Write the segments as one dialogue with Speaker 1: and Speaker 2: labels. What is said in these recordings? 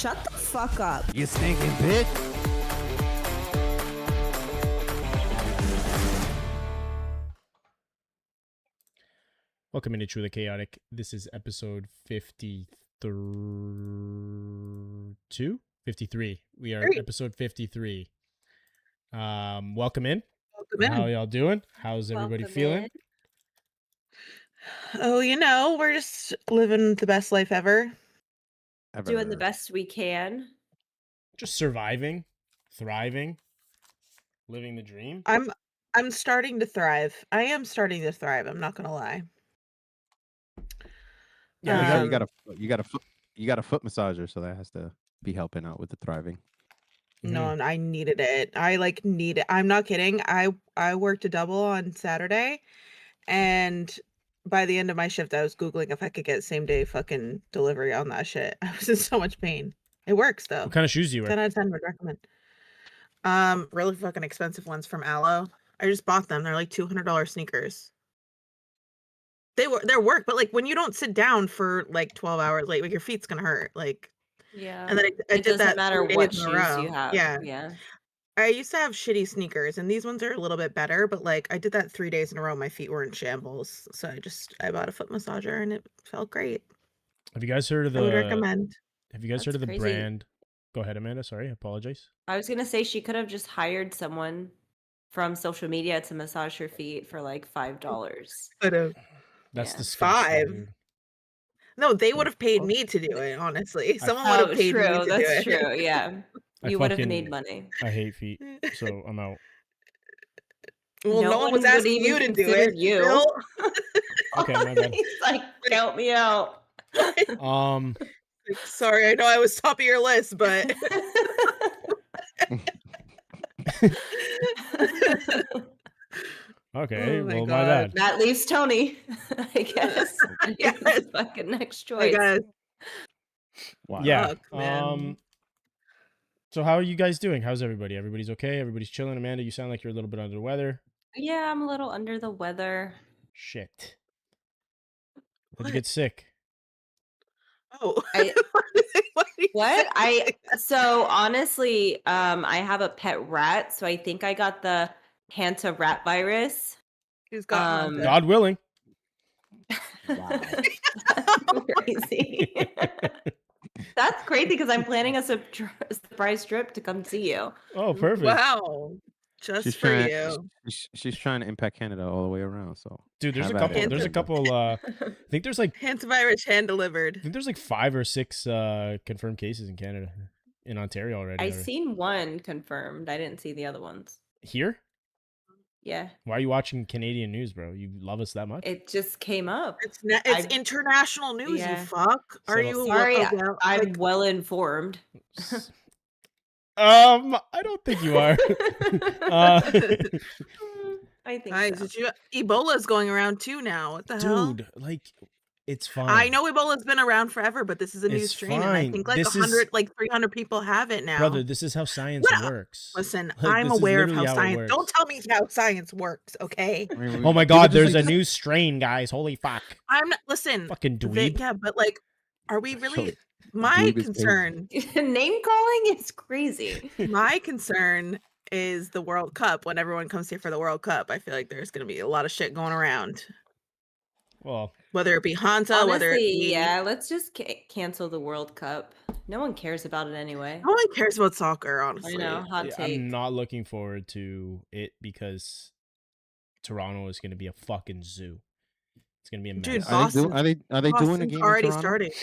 Speaker 1: Shut the fuck up.
Speaker 2: You stinking bitch.
Speaker 3: Welcome into Truly Chaotic. This is episode 53. We are episode 53. Welcome in.
Speaker 4: Welcome in.
Speaker 3: How y'all doing? How's everybody feeling?
Speaker 4: Oh, we're just living the best life ever.
Speaker 1: Doing the best we can.
Speaker 3: Just surviving, thriving, living the dream.
Speaker 4: I'm starting to thrive. I am starting to thrive. I'm not gonna lie.
Speaker 3: Yeah,
Speaker 2: you got a foot massager, so that has to be helping out with the thriving.
Speaker 4: No, I needed it. I need it. I'm not kidding. I worked a double on Saturday, and by the end of my shift, I was Googling if I could get same day fucking delivery on that shit. I was in so much pain. It works though.
Speaker 3: What kind of shoes do you wear?
Speaker 4: 10 out of 10 would recommend. Really fucking expensive ones from Aloe. I just bought them. They're like $200 sneakers. They're work, but like when you don't sit down for like 12 hours, like your feet's gonna hurt.
Speaker 1: Yeah.
Speaker 4: And then I
Speaker 1: it
Speaker 4: did
Speaker 1: doesn't
Speaker 4: that
Speaker 1: matter
Speaker 4: 3
Speaker 1: what
Speaker 4: days
Speaker 1: shoes
Speaker 4: in a row.
Speaker 1: you have.
Speaker 4: Yeah. I used to have shitty sneakers, and these ones are a little bit better, but like I did that 3 days in a row. My feet were in shambles, so I bought a foot massager, and it felt great.
Speaker 3: Have you guys heard of
Speaker 4: I would recommend.
Speaker 3: Have you guys heard of the brand? Go ahead, Amanda. Sorry, I apologize.
Speaker 1: I was gonna say she could have just hired someone from social media to massage her feet for like $5.
Speaker 4: Could have.
Speaker 3: That's
Speaker 1: Yeah.
Speaker 3: disgusting.
Speaker 4: 5?
Speaker 3: Dude.
Speaker 4: No, they would have paid me to do it. Honestly, someone would have paid me to do it.
Speaker 1: That's true. Yeah, you would have made money.
Speaker 3: I hate feet, so I'm out.
Speaker 4: Well, no one was asking you to do it.
Speaker 1: You.
Speaker 3: Okay, my bad.
Speaker 1: He's like, count me out.
Speaker 4: Sorry, I know I was top of your list, but
Speaker 3: Okay,
Speaker 4: Oh my
Speaker 3: well, my
Speaker 4: God.
Speaker 3: bad.
Speaker 1: That leaves Tony, I guess.
Speaker 4: Yes.
Speaker 1: He's the fucking next
Speaker 4: I
Speaker 1: choice.
Speaker 4: guess.
Speaker 2: Wow.
Speaker 3: Yeah.
Speaker 4: Fuck, man.
Speaker 3: So how are you guys doing? How's everybody? Everybody's okay? Everybody's chilling? Amanda, you sound like you're a little bit under the weather.
Speaker 1: Yeah, I'm a little under the weather.
Speaker 3: Shit. Did
Speaker 4: What?
Speaker 3: you get sick?
Speaker 4: Oh.
Speaker 1: What? So honestly, I have a pet rat, so I think I got the Hanta rat virus.
Speaker 4: Who's got
Speaker 1: Um,
Speaker 3: God willing.
Speaker 2: Wow.
Speaker 1: Crazy. That's crazy because I'm planning a surprise trip to come see you.
Speaker 3: Oh, perfect.
Speaker 4: Wow. Just for you.
Speaker 2: She's trying to impact Canada all the way around. So,
Speaker 3: Dude, there's
Speaker 2: have
Speaker 3: a
Speaker 2: at
Speaker 3: couple.
Speaker 2: it.
Speaker 3: There's a couple. I think there's like
Speaker 4: Hantavirus hand
Speaker 3: I
Speaker 4: delivered.
Speaker 3: think there's like 5 or 6 confirmed cases in Canada, in Ontario already.
Speaker 1: I seen one confirmed. I didn't see the other ones.
Speaker 3: Here.
Speaker 1: Yeah,
Speaker 3: Why are you watching Canadian news, bro? You love us that much?
Speaker 1: it just came up.
Speaker 4: It's international news,
Speaker 1: Yeah.
Speaker 4: you fuck. Are
Speaker 3: So-
Speaker 4: you
Speaker 1: Sorry,
Speaker 4: well,
Speaker 1: I'm
Speaker 4: like,
Speaker 1: well informed.
Speaker 3: I don't think you are.
Speaker 1: I think
Speaker 4: guys,
Speaker 1: so.
Speaker 4: Ebola's going around too now. What the hell?
Speaker 3: Dude, like, it's fine.
Speaker 4: I know Ebola's been around forever, but this is a new
Speaker 3: It's
Speaker 4: strain, and I
Speaker 3: fine.
Speaker 4: think like
Speaker 3: This is-
Speaker 4: 300 people have it now.
Speaker 3: Brother, this is how science
Speaker 4: What?
Speaker 3: works.
Speaker 4: Listen,
Speaker 3: Like,
Speaker 4: I'm
Speaker 3: this is
Speaker 4: aware of
Speaker 3: literally
Speaker 4: how
Speaker 3: how it
Speaker 4: science.
Speaker 3: works.
Speaker 4: Don't tell me how science works, okay?
Speaker 2: I mean,
Speaker 3: Oh my
Speaker 2: we
Speaker 3: God,
Speaker 2: could just,
Speaker 3: there's a
Speaker 2: like,
Speaker 3: new strain, guys. Holy fuck.
Speaker 4: I'm not. Listen,
Speaker 3: Fucking dweeb.
Speaker 4: yeah, but like, are we really?
Speaker 2: So,
Speaker 4: My
Speaker 2: dweeb is
Speaker 4: concern.
Speaker 1: Name calling is crazy.
Speaker 4: My concern is the World Cup. When everyone comes here for the World Cup, I feel like there's going to be a lot of shit going around.
Speaker 3: Well,
Speaker 4: Whether it be Hanta, whether it
Speaker 1: Honestly,
Speaker 4: be
Speaker 1: yeah, let's just cancel the World Cup. No one cares about it anyway.
Speaker 4: no one cares about soccer,
Speaker 1: I
Speaker 4: honestly.
Speaker 1: know, hot
Speaker 3: yeah,
Speaker 1: take.
Speaker 3: I'm not looking forward to it because Toronto is going to be a fucking zoo. It's going to be a mess.
Speaker 4: Dude,
Speaker 2: Are they,
Speaker 4: Boston-
Speaker 2: are they doing a
Speaker 4: Boston's
Speaker 2: game
Speaker 4: already
Speaker 2: in Toronto?
Speaker 4: started.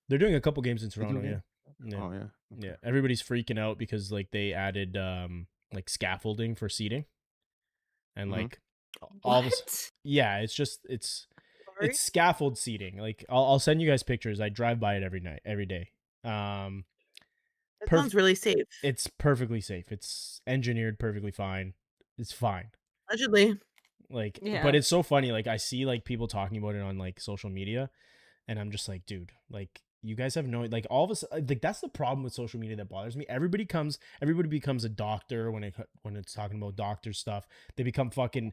Speaker 3: They're doing a couple games in
Speaker 2: They're
Speaker 3: Toronto,
Speaker 2: doing
Speaker 3: yeah. Yeah.
Speaker 2: Oh yeah.
Speaker 3: Yeah, everybody's freaking out because like they added like scaffolding for seating, and
Speaker 2: Mhm.
Speaker 3: like all this.
Speaker 1: What?
Speaker 3: Yeah, it's just it's
Speaker 4: Sorry?
Speaker 3: scaffold seating. Like I'll send you guys pictures. I drive by it every day.
Speaker 4: That
Speaker 3: perf-
Speaker 4: sounds really safe.
Speaker 3: It's perfectly safe. It's engineered perfectly fine. It's fine.
Speaker 4: Allegedly.
Speaker 3: Like,
Speaker 1: Yeah.
Speaker 3: but it's so funny. Like I see like people talking about it on like social media, and I'm just like, dude, like. You guys have no like all of us like that's the problem with social media that bothers me. Everybody becomes a doctor when it's talking about doctor stuff. They become fucking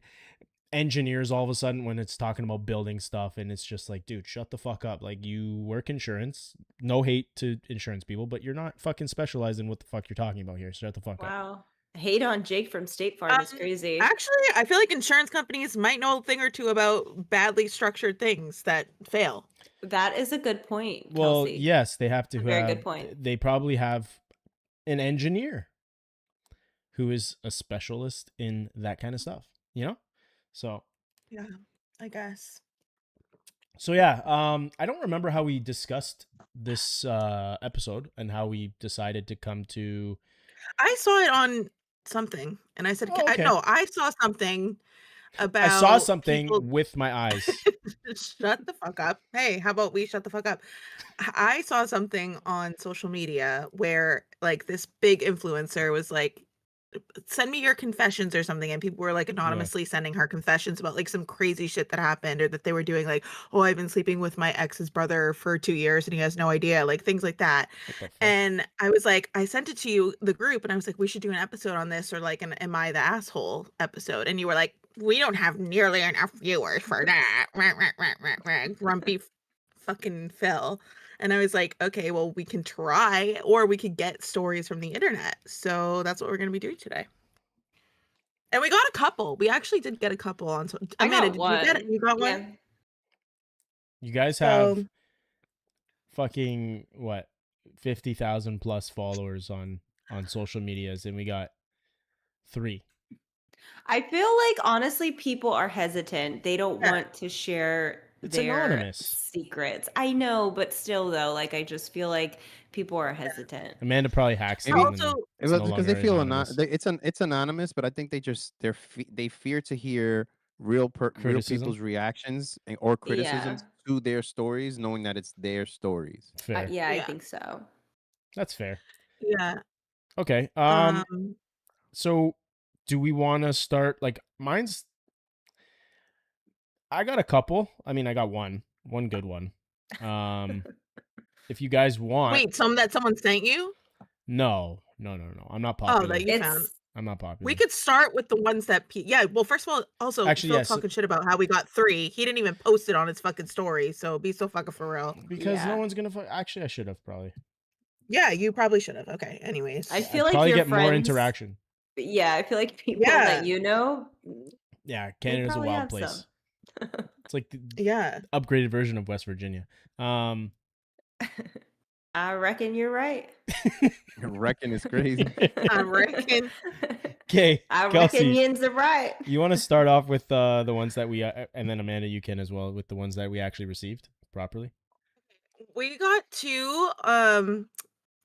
Speaker 3: engineers all of a sudden when it's talking about building stuff, and it's just like, dude, shut the fuck up. Like, you work insurance. No hate to insurance people, but you're not fucking specialized in what the fuck you're talking about here. Shut the fuck up.
Speaker 1: Wow. Hate on Jake from State Farm is crazy.
Speaker 4: Actually, I feel like insurance companies might know a thing or two about badly structured things that fail.
Speaker 1: That is a good point,
Speaker 3: Well,
Speaker 1: Kelsey.
Speaker 3: yes, they have to
Speaker 1: Very
Speaker 3: have,
Speaker 1: good point.
Speaker 3: they probably have an engineer who is a specialist in that kind of stuff, you know? So
Speaker 4: Yeah, I guess.
Speaker 3: So yeah, I don't remember how we discussed this episode and how we decided to come to.
Speaker 4: I saw it on something, and I said,
Speaker 3: Oh, okay.
Speaker 4: I saw something about.
Speaker 3: I saw something
Speaker 4: people-
Speaker 3: with my eyes.
Speaker 4: Shut the fuck up. Hey, how about we shut the fuck up? I saw something on social media where like this big influencer was like, send me your confessions or something, and people were like anonymously sending her confessions about like some crazy shit that happened, or that they were doing like, oh, I've been sleeping with my ex's brother for 2 years and he has no idea, like things like that.
Speaker 3: What the fuck?
Speaker 4: And I was like, I sent it to you, the group, and I was like, we should do an episode on this, or like an Am I the Asshole episode. And you were like, we don't have nearly enough viewers for that. Grumpy fucking Phil. And I was like, okay, well, we can try, or we could get stories from the internet. So that's what we're going to be doing today. And we got a couple. We actually did get a couple on.
Speaker 1: I
Speaker 4: Amanda,
Speaker 1: got
Speaker 4: did
Speaker 1: one.
Speaker 4: you get it? You got one?
Speaker 1: Yeah.
Speaker 3: You guys have fucking what, 50,000 plus followers on social medias, and we got 3.
Speaker 1: I feel like honestly, people are hesitant. They don't
Speaker 4: Yeah.
Speaker 1: want to share
Speaker 3: It's
Speaker 1: their
Speaker 3: anonymous.
Speaker 1: secrets. I know, but still, though, like I just feel like people are hesitant.
Speaker 3: Amanda probably hacks
Speaker 2: Maybe-
Speaker 3: them and
Speaker 4: Also,
Speaker 3: it's no
Speaker 2: because they
Speaker 3: longer
Speaker 2: feel
Speaker 3: anonymous.
Speaker 2: it's anonymous, but I think they fear to hear real
Speaker 3: Criticism?
Speaker 2: people's reactions or criticisms
Speaker 1: Yeah.
Speaker 2: to their stories, knowing that it's their stories.
Speaker 3: Fair.
Speaker 1: Yeah, I
Speaker 4: Yeah.
Speaker 1: think so.
Speaker 3: That's fair.
Speaker 4: yeah.
Speaker 3: Okay. So do we want to start, like, I got a couple. I mean, I got one good one. If you guys want.
Speaker 4: Wait, that someone sent you?
Speaker 3: No. I'm not
Speaker 4: Oh,
Speaker 3: popular.
Speaker 4: that you found.
Speaker 1: It's
Speaker 3: I'm not popular.
Speaker 4: We could start with the ones that yeah, well, first of all, also
Speaker 3: Actually,
Speaker 4: Phil
Speaker 3: yes.
Speaker 4: talking shit about how we got 3. He didn't even post it on his fucking story, so be so fucking for real.
Speaker 3: Because
Speaker 1: Yeah.
Speaker 3: no one's gonna. Actually, I should have probably.
Speaker 4: Yeah, you probably should have. Okay, anyways.
Speaker 1: I
Speaker 3: I'd
Speaker 1: feel like
Speaker 3: probably
Speaker 1: your
Speaker 3: get more
Speaker 1: friends-
Speaker 3: interaction.
Speaker 1: Yeah, I feel like people
Speaker 4: Yeah.
Speaker 1: that you know.
Speaker 3: Yeah, Canada's a
Speaker 1: probably
Speaker 3: wild
Speaker 1: have
Speaker 3: place.
Speaker 1: some.
Speaker 3: It's like the
Speaker 4: Yeah.
Speaker 3: upgraded version of West Virginia.
Speaker 1: I reckon you're right.
Speaker 2: Reckon is crazy.
Speaker 4: I reckon.
Speaker 3: Okay,
Speaker 1: I
Speaker 3: Kelsey,
Speaker 1: reckon yins are right.
Speaker 3: you want to start off with the ones that we, and then Amanda, you can as well, with the ones that we actually received properly.
Speaker 4: We got 2.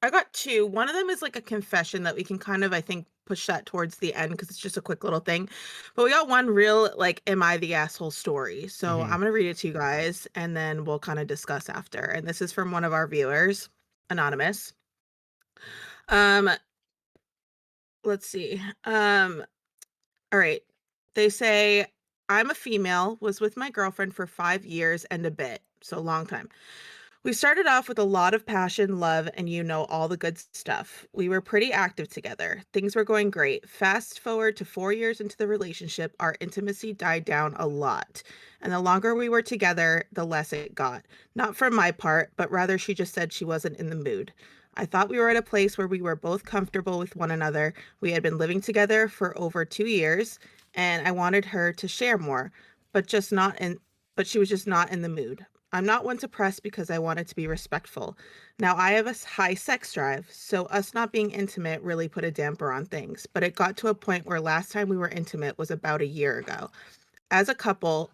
Speaker 4: I got 2. One of them is like a confession that we can kind of, I think, push that towards the end because it's just a quick little thing. But we got one real, like, am I the asshole story? So
Speaker 3: Mhm.
Speaker 4: I'm going to read it to you guys and then we'll kind of discuss after. And this is from one of our viewers, anonymous. Let's see. All right. They say, I'm a female, was with my girlfriend for 5 years and a bit. So long time. We started off with a lot of passion, love, and all the good stuff. We were pretty active together. Things were going great. Fast forward to 4 years into the relationship, our intimacy died down a lot. And the longer we were together, the less it got. Not from my part, but rather she just said she wasn't in the mood. I thought we were at a place where we were both comfortable with one another. We had been living together for over 2 years, and I wanted her to share more, but she was just not in the mood. I'm not one to press because I wanted to be respectful. Now, I have a high sex drive, so us not being intimate really put a damper on things, but it got to a point where last time we were intimate was about a year ago. As a couple,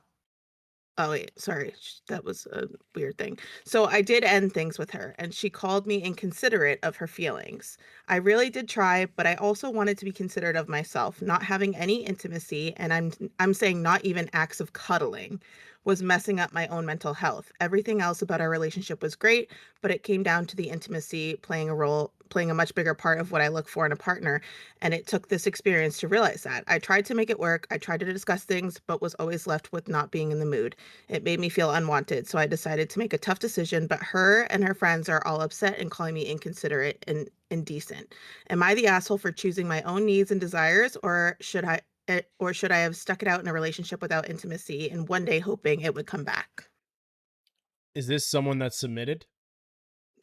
Speaker 4: oh wait, sorry, that was a weird thing. So I did end things with her, and she called me inconsiderate of her feelings. I really did try, but I also wanted to be considerate of myself. Not having any intimacy, and I'm saying not even acts of cuddling, was messing up my own mental health. Everything else about our relationship was great, but it came down to the intimacy playing a much bigger part of what I look for in a partner, and it took this experience to realize that. I tried to make it work, I tried to discuss things, but was always left with not being in the mood. It made me feel unwanted, so I decided to make a tough decision, but her and her friends are all upset and calling me inconsiderate and indecent. Am I the asshole for choosing my own needs and desires, or should I or should I have stuck it out in a relationship without intimacy and one day hoping it would come back?
Speaker 3: Is this someone that's submitted?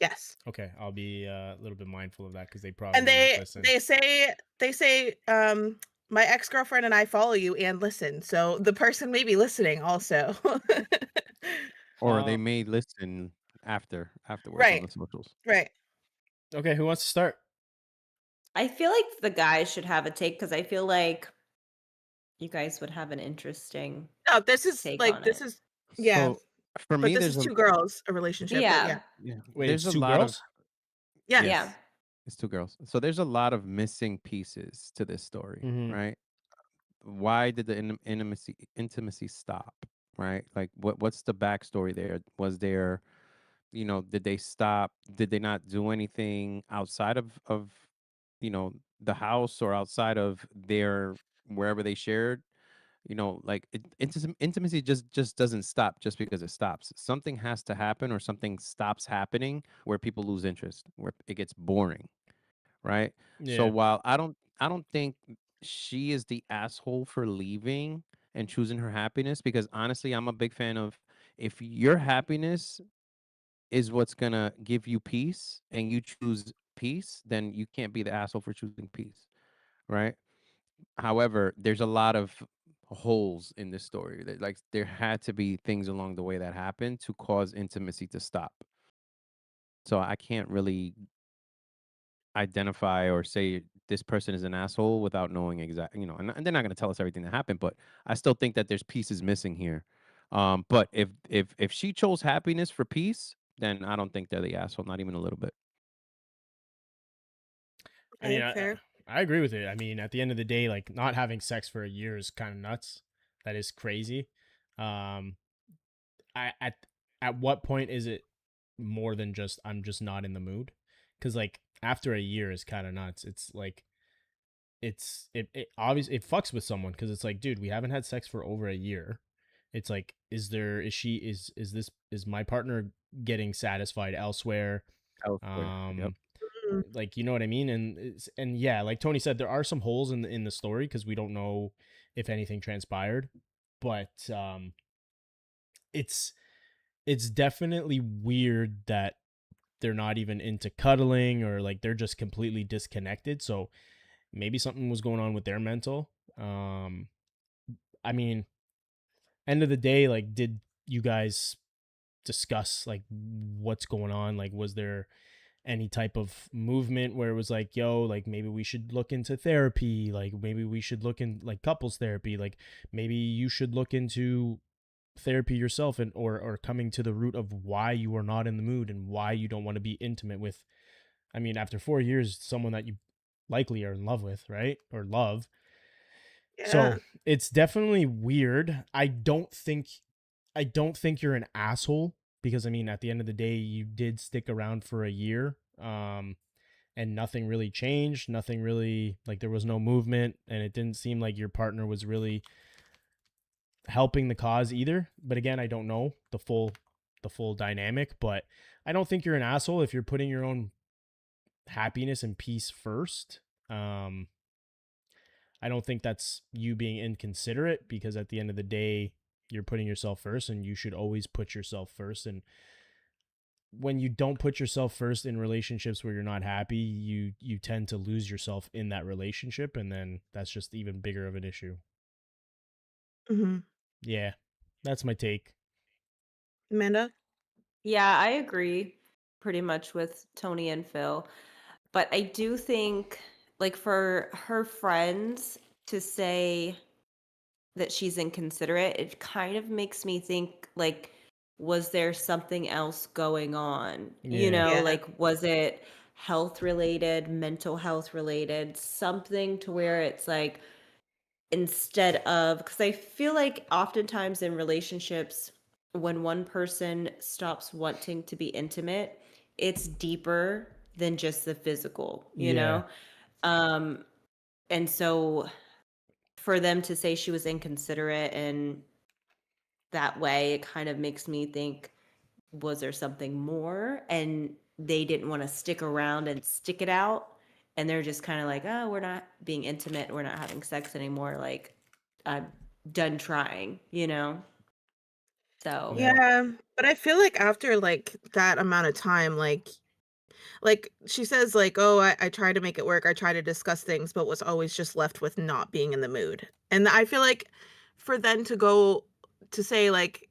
Speaker 4: Yes.
Speaker 3: Okay, I'll be a little bit mindful of that because they
Speaker 4: And
Speaker 3: probably
Speaker 4: they
Speaker 3: listen.
Speaker 4: they say they say, "My ex-girlfriend and I follow you and listen." So the person may be listening also.
Speaker 2: Or they
Speaker 3: Uh,
Speaker 2: may listen afterwards on
Speaker 4: Right,
Speaker 2: the socials.
Speaker 4: right.
Speaker 3: okay, who wants to start?
Speaker 1: I feel like the guys should have a take because I feel like you guys would have an interesting
Speaker 4: No,
Speaker 1: take on it.
Speaker 4: yeah,
Speaker 2: So for
Speaker 4: but
Speaker 2: me,
Speaker 4: this is
Speaker 2: there's a
Speaker 4: 2 girls, a relationship, but yeah.
Speaker 1: Yeah.
Speaker 2: yeah,
Speaker 3: Wait,
Speaker 2: there's
Speaker 3: it's
Speaker 2: a
Speaker 3: two
Speaker 2: lot of
Speaker 3: girls?
Speaker 4: Yeah.
Speaker 1: Yeah.
Speaker 2: yes, it's two girls. So there's a lot of missing pieces to this story,
Speaker 3: Mm-hmm.
Speaker 2: right? Why did the intimacy stop? Right? Like what's the backstory there? Was there, did they stop? Did they not do anything outside of the house or outside of their wherever they shared? Like intimacy just doesn't stop just because it stops. Something has to happen or something stops happening where people lose interest, where it gets boring, right? So
Speaker 3: Yeah.
Speaker 2: while I don't think she is the asshole for leaving and choosing her happiness, because honestly, I'm a big fan of, if your happiness is what's gonna give you peace and you choose peace, then you can't be the asshole for choosing peace, right? However, there's a lot of holes in this story. Like there had to be things along the way that happened to cause intimacy to stop. So I can't really identify or say this person is an asshole without knowing exactly, and they're not going to tell us everything that happened, but I still think that there's pieces missing here. But if she chose happiness for peace, then I don't think they're the asshole, not even a little bit.
Speaker 3: I mean,
Speaker 4: Okay, fair.
Speaker 3: I agree with it. I mean, at the end of the day, like not having sex for a year is kind of nuts. That is crazy. Um, I at what point is it more than just I'm just not in the mood? Because like after a year is kind of nuts. It's like it obviously it fucks with someone because it's like, dude, we haven't had sex for over a year. It's like, is my partner getting satisfied elsewhere?
Speaker 2: Elsewhere. Yep.
Speaker 3: Um,
Speaker 4: Mm,
Speaker 3: like, you know what I mean? And yeah, like Tony said, there are some holes in the story because we don't know if anything transpired, but it's it's definitely weird that they're not even into cuddling or like they're just completely disconnected. So maybe something was going on with their mental. I mean, end of the day, like, did you guys discuss like what's going on? Like, was there any type of movement where it was like, yo, like maybe we should look into therapy, like maybe we should look in like couples therapy, like maybe you should look into therapy yourself, and or coming to the root of why you are not in the mood and why you don't want to be intimate with, I mean, after 4 years, someone that you likely are in love with, right? Or love.
Speaker 4: yeah.
Speaker 3: So it's definitely weird. I don't think you're an asshole because I mean at the end of the day you did stick around for a year. And nothing really changed. Nothing really, like there was no movement and it didn't seem like your partner was really helping the cause either. But again, I don't know the full dynamic, but I don't think you're an asshole if you're putting your own happiness and peace first. Um I don't think that's you being inconsiderate because at the end of the day, you're putting yourself first and you should always put yourself first. And when you don't put yourself first in relationships where you're not happy, you tend to lose yourself in that relationship and then that's just even bigger of an issue.
Speaker 4: Mhm.
Speaker 3: Yeah. That's my take.
Speaker 4: Amanda?
Speaker 1: Yeah, I agree pretty much with Tony and Phil. But I do think, like, for her friends to say that she's inconsiderate, it kind of makes me think, like, was there something else going on?
Speaker 3: Yeah.
Speaker 4: Yeah.
Speaker 1: Like, was it health related, mental health related, something to where it's like, instead of, because I feel like oftentimes in relationships, when one person stops wanting to be intimate, it's deeper than just the physical,
Speaker 3: Yeah.
Speaker 1: um and so for them to say she was inconsiderate and that way, it kind of makes me think, was there something more and they didn't want to stick around and stick it out, and they're just kind of like, oh, we're not being intimate, we're not having sex anymore, like, I'm done trying, you know? So,
Speaker 3: Yeah.
Speaker 4: Yeah, but I feel like after like that amount of time, like she says, like, oh, I try to make it work. I try to discuss things, but was always just left with not being in the mood. And I feel like for them to go to say like,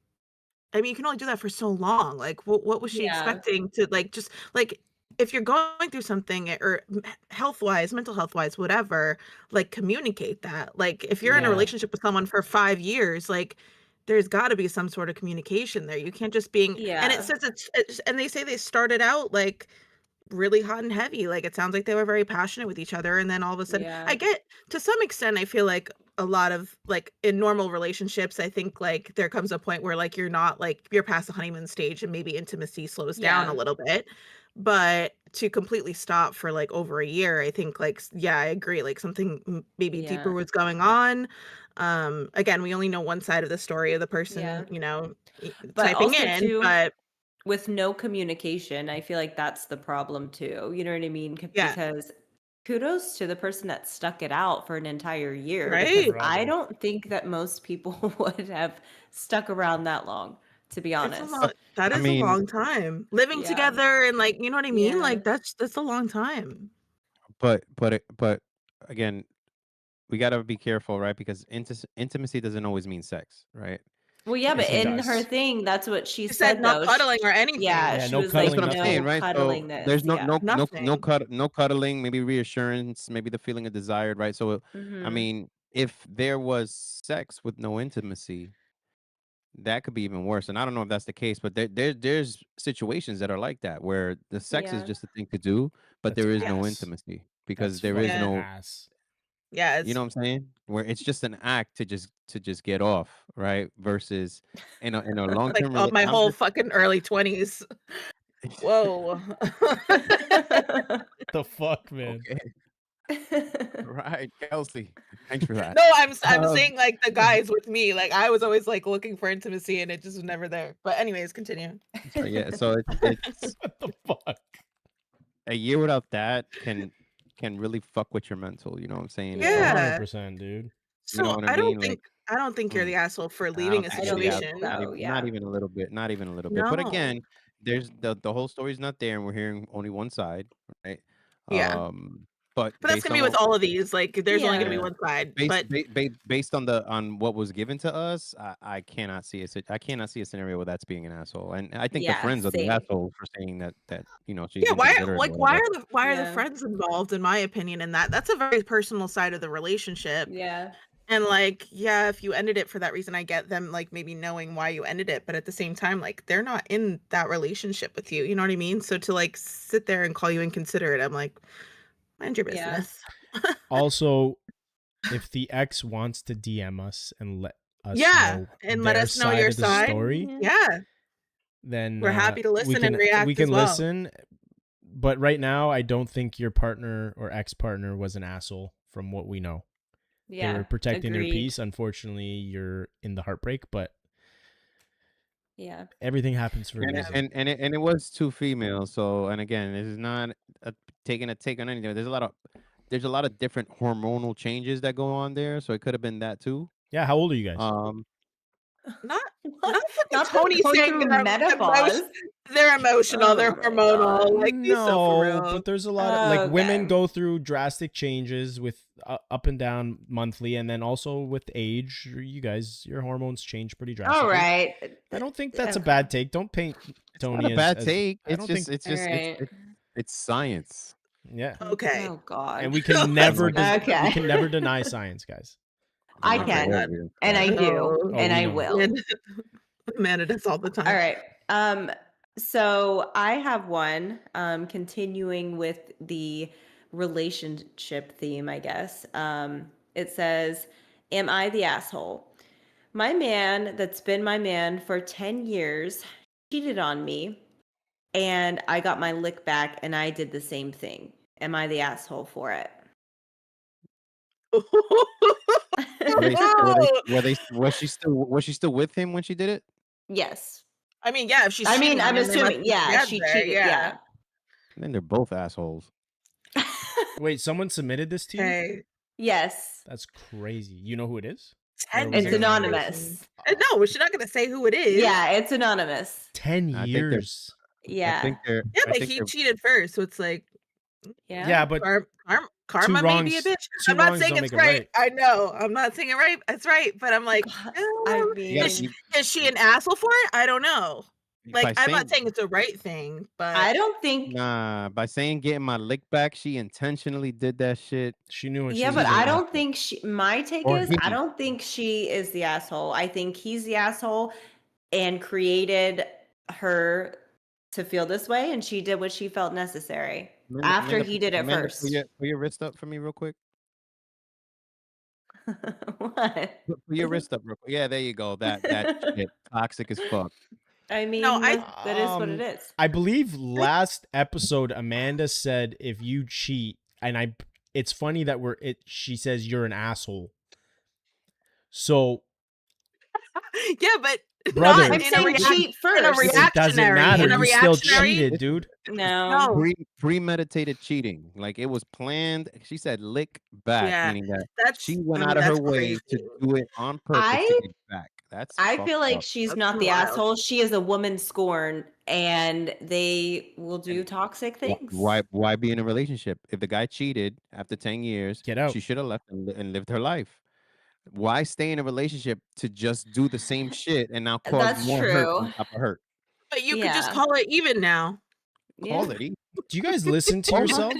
Speaker 4: I mean, you can only do that for so long. Like, what was she
Speaker 1: yeah.
Speaker 4: expecting to like just like if you're going through something or health wise, mental health wise, whatever, like communicate that. Like, if you're in a
Speaker 3: Yeah.
Speaker 4: relationship with someone for 5 years, like there's got to be some sort of communication there. You can't just being and it
Speaker 1: Yeah.
Speaker 4: says it's and they say they started out like really hot and heavy. Like it sounds like they were very passionate with each other, and then all of a sudden, I
Speaker 1: Yeah.
Speaker 4: get to some extent. I feel like a lot of like in normal relationships, I think like there comes a point where like you're not like you're past the honeymoon stage, and maybe intimacy slows down a
Speaker 1: Yeah.
Speaker 4: little bit. But to completely stop for like over a year, I think like yeah, I agree. Like something maybe deeper
Speaker 1: Yeah.
Speaker 4: was going on. Again, we only know one side of the story of the
Speaker 1: Yeah.
Speaker 4: person,
Speaker 1: But
Speaker 4: typing
Speaker 1: also
Speaker 4: in,
Speaker 1: too,
Speaker 4: but
Speaker 1: with no communication, I feel like that's the problem too. You know what I mean?
Speaker 4: yeah,
Speaker 1: Because kudos to the person that stuck it out for an entire year because
Speaker 4: right.
Speaker 1: I
Speaker 3: Bravo.
Speaker 1: don't think that most people would have stuck around that long, to be
Speaker 4: It's a
Speaker 1: honest.
Speaker 4: long that
Speaker 2: I
Speaker 4: is a
Speaker 2: mean,
Speaker 4: long time. Living
Speaker 1: Yeah.
Speaker 4: together and, like, you know what I mean?
Speaker 1: Yeah.
Speaker 4: Like, that's a long time.
Speaker 2: but again, we gotta be careful, right? Because intimacy doesn't always mean sex, right?
Speaker 1: Well, yeah, but
Speaker 3: Yes, it
Speaker 1: in
Speaker 2: And
Speaker 1: her
Speaker 3: does.
Speaker 1: thing, that's what she
Speaker 4: She said
Speaker 1: said
Speaker 4: not
Speaker 1: though.
Speaker 4: cuddling or
Speaker 1: Yeah,
Speaker 4: anything.
Speaker 3: Yeah,
Speaker 1: she
Speaker 3: no
Speaker 1: was
Speaker 2: that's
Speaker 1: like,
Speaker 2: what I'm
Speaker 3: cuddling,
Speaker 2: saying,
Speaker 1: no
Speaker 3: nothing.
Speaker 2: right? So
Speaker 1: cuddling this.
Speaker 2: there's
Speaker 1: Yeah.
Speaker 4: Nothing.
Speaker 2: no cuddling, maybe reassurance, maybe the feeling of desired, right? So I
Speaker 1: Mm-hmm.
Speaker 2: mean, if there was sex with no intimacy, that could be even worse. And I don't know if that's the case, but there's situations that are like that where the sex is
Speaker 1: Yeah.
Speaker 2: just a thing to do, but
Speaker 3: That's
Speaker 2: there is no
Speaker 3: ass.
Speaker 2: intimacy because
Speaker 3: That's
Speaker 2: there is
Speaker 3: fucking
Speaker 4: Yeah.
Speaker 2: no,
Speaker 3: ass.
Speaker 4: Yeah,
Speaker 2: you
Speaker 4: it's
Speaker 2: know what I'm saying? Where it's just an act to just get off, right? Versus in a long
Speaker 4: like,
Speaker 2: term
Speaker 4: my
Speaker 2: I'm
Speaker 4: whole
Speaker 2: just
Speaker 4: fucking early 20s. Whoa.
Speaker 3: The fuck, man.
Speaker 2: okay, right, Kelsey. Thanks for that.
Speaker 4: No, I'm
Speaker 2: Um,
Speaker 4: saying, like, the guys with me, like, I was always, like, looking for intimacy, and it just was never there. But anyways, continue.
Speaker 2: so yeah, so it's
Speaker 3: What the fuck?
Speaker 2: a year without that can really fuck with your mental. You know what I'm saying? So
Speaker 4: Yeah.
Speaker 3: 100%, dude.
Speaker 2: you know
Speaker 4: So,
Speaker 2: what I mean? Like.
Speaker 4: I don't think you're
Speaker 2: mm,
Speaker 4: the asshole for
Speaker 2: I
Speaker 4: leaving
Speaker 2: don't
Speaker 4: a
Speaker 2: think
Speaker 1: I
Speaker 2: you're
Speaker 1: don't
Speaker 2: the
Speaker 1: think
Speaker 4: situation.
Speaker 2: asshole.
Speaker 1: so.
Speaker 2: Not
Speaker 1: Yeah.
Speaker 2: even a little bit. Not even a little bit. But
Speaker 4: No.
Speaker 2: again, there's the whole story's not there, and we're hearing only one side, right?
Speaker 4: Yeah.
Speaker 2: But
Speaker 4: But that's
Speaker 2: based
Speaker 4: gonna be
Speaker 2: on
Speaker 4: with
Speaker 2: what,
Speaker 4: all of these, like, there's only gonna
Speaker 1: Yeah.
Speaker 4: be
Speaker 2: yeah,
Speaker 4: one side, but
Speaker 2: based on the on what was given to us, I cannot see I cannot see a scenario where that's being an asshole, and I think the
Speaker 1: Yeah.
Speaker 2: friends are the
Speaker 1: Same.
Speaker 2: asshole for saying that she's
Speaker 4: yeah,
Speaker 2: inconsiderate or whatever.
Speaker 4: why are the
Speaker 1: Yeah.
Speaker 4: friends involved, in my opinion, in that? That's a very personal side of the relationship,
Speaker 1: Yeah.
Speaker 4: and, like, yeah, if you ended it for that reason, I get them, like, maybe knowing why you ended it, but at the same time, like, they're not in that relationship with you know what I mean? So to, like, sit there and call you inconsiderate, I'm like, "Mind your
Speaker 1: Yeah.
Speaker 4: business."
Speaker 3: Also, if the ex wants to DM us and let us
Speaker 4: Yeah,
Speaker 3: know
Speaker 4: and let
Speaker 3: their
Speaker 4: us know
Speaker 3: side
Speaker 4: your
Speaker 3: of the
Speaker 4: side.
Speaker 3: story,
Speaker 1: Mhm.
Speaker 4: Yeah,
Speaker 3: then
Speaker 4: we're happy to
Speaker 3: we
Speaker 4: listen and
Speaker 3: can
Speaker 4: react as well.
Speaker 3: listen. But right now, I don't think your partner or ex partner was an asshole. From what we know, they
Speaker 1: Yeah.
Speaker 3: were protecting their
Speaker 1: Agreed.
Speaker 3: peace. Unfortunately, you're in the heartbreak, but
Speaker 1: Yeah.
Speaker 3: everything happens for a
Speaker 2: And
Speaker 4: Yeah.
Speaker 3: reason.
Speaker 2: and it was two females. So and again, this is not taking a take on anything. There's a lot of different hormonal changes that go on there. So it could have been that too.
Speaker 3: Yeah, how old are you guys?
Speaker 2: Um,
Speaker 4: Not
Speaker 1: What?
Speaker 4: fucking
Speaker 1: Not to
Speaker 4: Tony
Speaker 1: go
Speaker 4: saying
Speaker 1: through
Speaker 4: they're
Speaker 1: menopause.
Speaker 4: they're emotional,
Speaker 1: Oh
Speaker 4: they're
Speaker 1: my
Speaker 4: hormonal,
Speaker 1: God.
Speaker 4: like, be so for
Speaker 3: No,
Speaker 4: real.
Speaker 3: but there's a lot of like women
Speaker 1: Okay.
Speaker 3: go through drastic changes with up and down monthly, and then also with age, you guys, your hormones change pretty drastically.
Speaker 1: All right.
Speaker 3: I don't think that's a
Speaker 1: Okay.
Speaker 3: bad take. Don't paint
Speaker 2: it's not
Speaker 3: Tony
Speaker 2: a bad
Speaker 3: as
Speaker 2: take.
Speaker 3: I don't think.
Speaker 2: It's
Speaker 1: All
Speaker 2: just
Speaker 1: right.
Speaker 2: it's science.
Speaker 3: Yeah,
Speaker 4: Okay.
Speaker 1: Oh God.
Speaker 3: and we can
Speaker 4: Let's
Speaker 3: never
Speaker 2: go.
Speaker 3: we
Speaker 1: Okay.
Speaker 3: can never deny science, guys.
Speaker 1: I
Speaker 2: Oh my
Speaker 1: can,
Speaker 2: God,
Speaker 1: and I do,
Speaker 4: Oh,
Speaker 1: and
Speaker 3: we
Speaker 1: I
Speaker 3: know.
Speaker 1: will.
Speaker 4: Amanda does all the time.
Speaker 1: All right. So I have one. Continuing with the relationship theme, I guess. It says, "Am I the asshole? My man that's been my man for 10 years cheated on me, and I got my lick back, and I did the same thing. Am I the asshole for it?"
Speaker 2: was she still with him when she did it?
Speaker 1: Yes.
Speaker 4: I mean, yeah, if she's
Speaker 1: I mean,
Speaker 4: cheating on
Speaker 1: I'm
Speaker 4: him, they must
Speaker 1: assuming,
Speaker 4: be
Speaker 1: yeah,
Speaker 4: together,
Speaker 1: she cheated.
Speaker 4: yeah.
Speaker 2: Then they're both assholes.
Speaker 3: Wait, someone submitted this to you?
Speaker 4: Hey.
Speaker 1: Yes.
Speaker 3: That's crazy. You know who it is?
Speaker 4: 10
Speaker 3: was
Speaker 1: It's
Speaker 3: it?
Speaker 1: anonymous.
Speaker 4: No, she's not gonna say who it is.
Speaker 1: Yeah, it's anonymous.
Speaker 3: 10
Speaker 2: I think they're-
Speaker 3: years.
Speaker 2: I
Speaker 1: Yeah.
Speaker 2: think they're.
Speaker 4: Yeah,
Speaker 2: I
Speaker 4: but
Speaker 2: think
Speaker 4: he
Speaker 2: they're-
Speaker 4: cheated first, so it's like
Speaker 3: Yeah, but
Speaker 4: karma may be a
Speaker 3: wrongs-
Speaker 4: bitch.
Speaker 3: two
Speaker 4: I'm not
Speaker 3: wrongs
Speaker 4: saying
Speaker 3: don't
Speaker 4: it's
Speaker 3: make a
Speaker 4: right. I know. I'm not saying it right. It's right, but I'm like,
Speaker 1: I
Speaker 2: you gotta-
Speaker 1: mean,
Speaker 4: is she an asshole for it? I don't know.
Speaker 2: by
Speaker 4: Like, I'm not saying it's a right thing, but
Speaker 1: I don't think.
Speaker 2: Nah, by saying getting my lick back, she intentionally did that shit.
Speaker 3: she knew what
Speaker 1: Yeah,
Speaker 3: she
Speaker 1: but
Speaker 3: was
Speaker 1: I
Speaker 3: doing.
Speaker 1: don't think she. My take
Speaker 2: Or
Speaker 1: is, I
Speaker 2: he.
Speaker 1: don't think she is the asshole. I think he's the asshole, and created her to feel this way, and she did what she felt necessary after he did it
Speaker 2: Amanda,
Speaker 1: first.
Speaker 2: Put your wrist up for me real quick.
Speaker 1: What?
Speaker 2: Put your wrist up real quick. Yeah, there you go. That shit. Toxic as fuck.
Speaker 1: I mean,
Speaker 4: I-
Speaker 1: that is what it is.
Speaker 3: I believe last episode Amanda said if you cheat, and it's funny that she says you're an asshole. So
Speaker 4: yeah, but
Speaker 3: Brother.
Speaker 4: not
Speaker 1: I'm
Speaker 4: in a
Speaker 1: saying
Speaker 4: reaction.
Speaker 1: cheat first.
Speaker 4: In a
Speaker 3: it doesn't
Speaker 4: reactionary.
Speaker 3: matter.
Speaker 4: In a
Speaker 3: You still
Speaker 4: reactionary.
Speaker 3: cheated, dude.
Speaker 1: No.
Speaker 4: No.
Speaker 2: Premeditated cheating. Like it was planned. She said lick back,
Speaker 4: Yeah,
Speaker 2: meaning that
Speaker 4: That's
Speaker 2: she went
Speaker 4: I mean,
Speaker 2: out of her
Speaker 4: that's
Speaker 2: way to
Speaker 4: crazy.
Speaker 2: do it on purpose to
Speaker 1: I-
Speaker 2: get back. That's
Speaker 1: I
Speaker 2: fucked
Speaker 1: feel like
Speaker 2: up.
Speaker 1: she's
Speaker 4: That's
Speaker 1: not the
Speaker 4: wild.
Speaker 1: asshole. She is a woman scorned, and they will do toxic things.
Speaker 2: Why be in a relationship? If the guy cheated after 10 years,
Speaker 3: Get out.
Speaker 2: she should have left and lived her life. Why stay in a relationship to just do the same shit and now cause
Speaker 1: That's
Speaker 2: more hurt on
Speaker 1: true.
Speaker 2: top of hurt?
Speaker 4: But you could just
Speaker 1: Yeah.
Speaker 4: call it even now.
Speaker 2: Call it even.
Speaker 3: Do you guys listen to
Speaker 2: Oh,
Speaker 3: yourselves?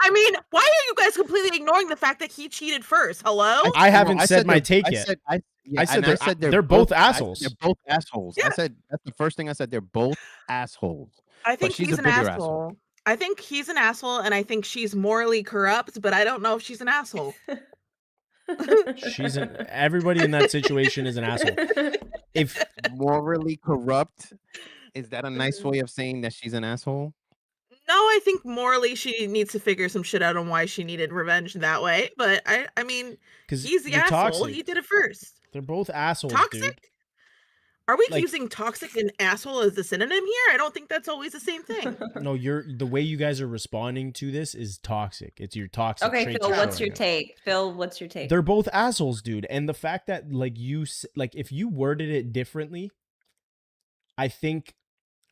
Speaker 4: I mean, why are you guys completely ignoring the fact that he cheated first? Hello?
Speaker 3: I haven't
Speaker 2: I
Speaker 3: said my
Speaker 2: they're-
Speaker 3: take
Speaker 2: I
Speaker 3: yet.
Speaker 2: said,
Speaker 3: I said they're both assholes.
Speaker 2: They're both assholes.
Speaker 4: Yeah.
Speaker 2: I said that's the first thing I said. They're both assholes.
Speaker 4: I think
Speaker 2: she's
Speaker 4: he's
Speaker 2: a
Speaker 4: an
Speaker 2: bigger
Speaker 4: asshole.
Speaker 2: asshole.
Speaker 4: I think he's an asshole, and I think she's morally corrupt, but I don't know if she's an asshole.
Speaker 3: Everybody in that situation is an asshole. If
Speaker 2: Morally corrupt. Is that a nice way of saying that she's an asshole?
Speaker 4: No, I think morally she needs to figure some shit out on why she needed revenge that way. But I mean,
Speaker 3: because
Speaker 4: he's the
Speaker 3: you're
Speaker 4: asshole.
Speaker 3: toxic.
Speaker 4: He did it first.
Speaker 3: They're both assholes,
Speaker 4: Toxic?
Speaker 3: dude.
Speaker 4: Are we
Speaker 3: Like-
Speaker 4: using toxic and asshole as the synonym here? I don't think that's always the same thing.
Speaker 3: No, the way you guys are responding to this is toxic. It's your toxic.
Speaker 1: Okay,
Speaker 3: traits
Speaker 1: Phil,
Speaker 3: you're
Speaker 1: what's
Speaker 3: showing
Speaker 1: your
Speaker 3: out.
Speaker 1: take? Phil, what's your take?
Speaker 3: They're both assholes, dude. And the fact that like if you worded it differently, I think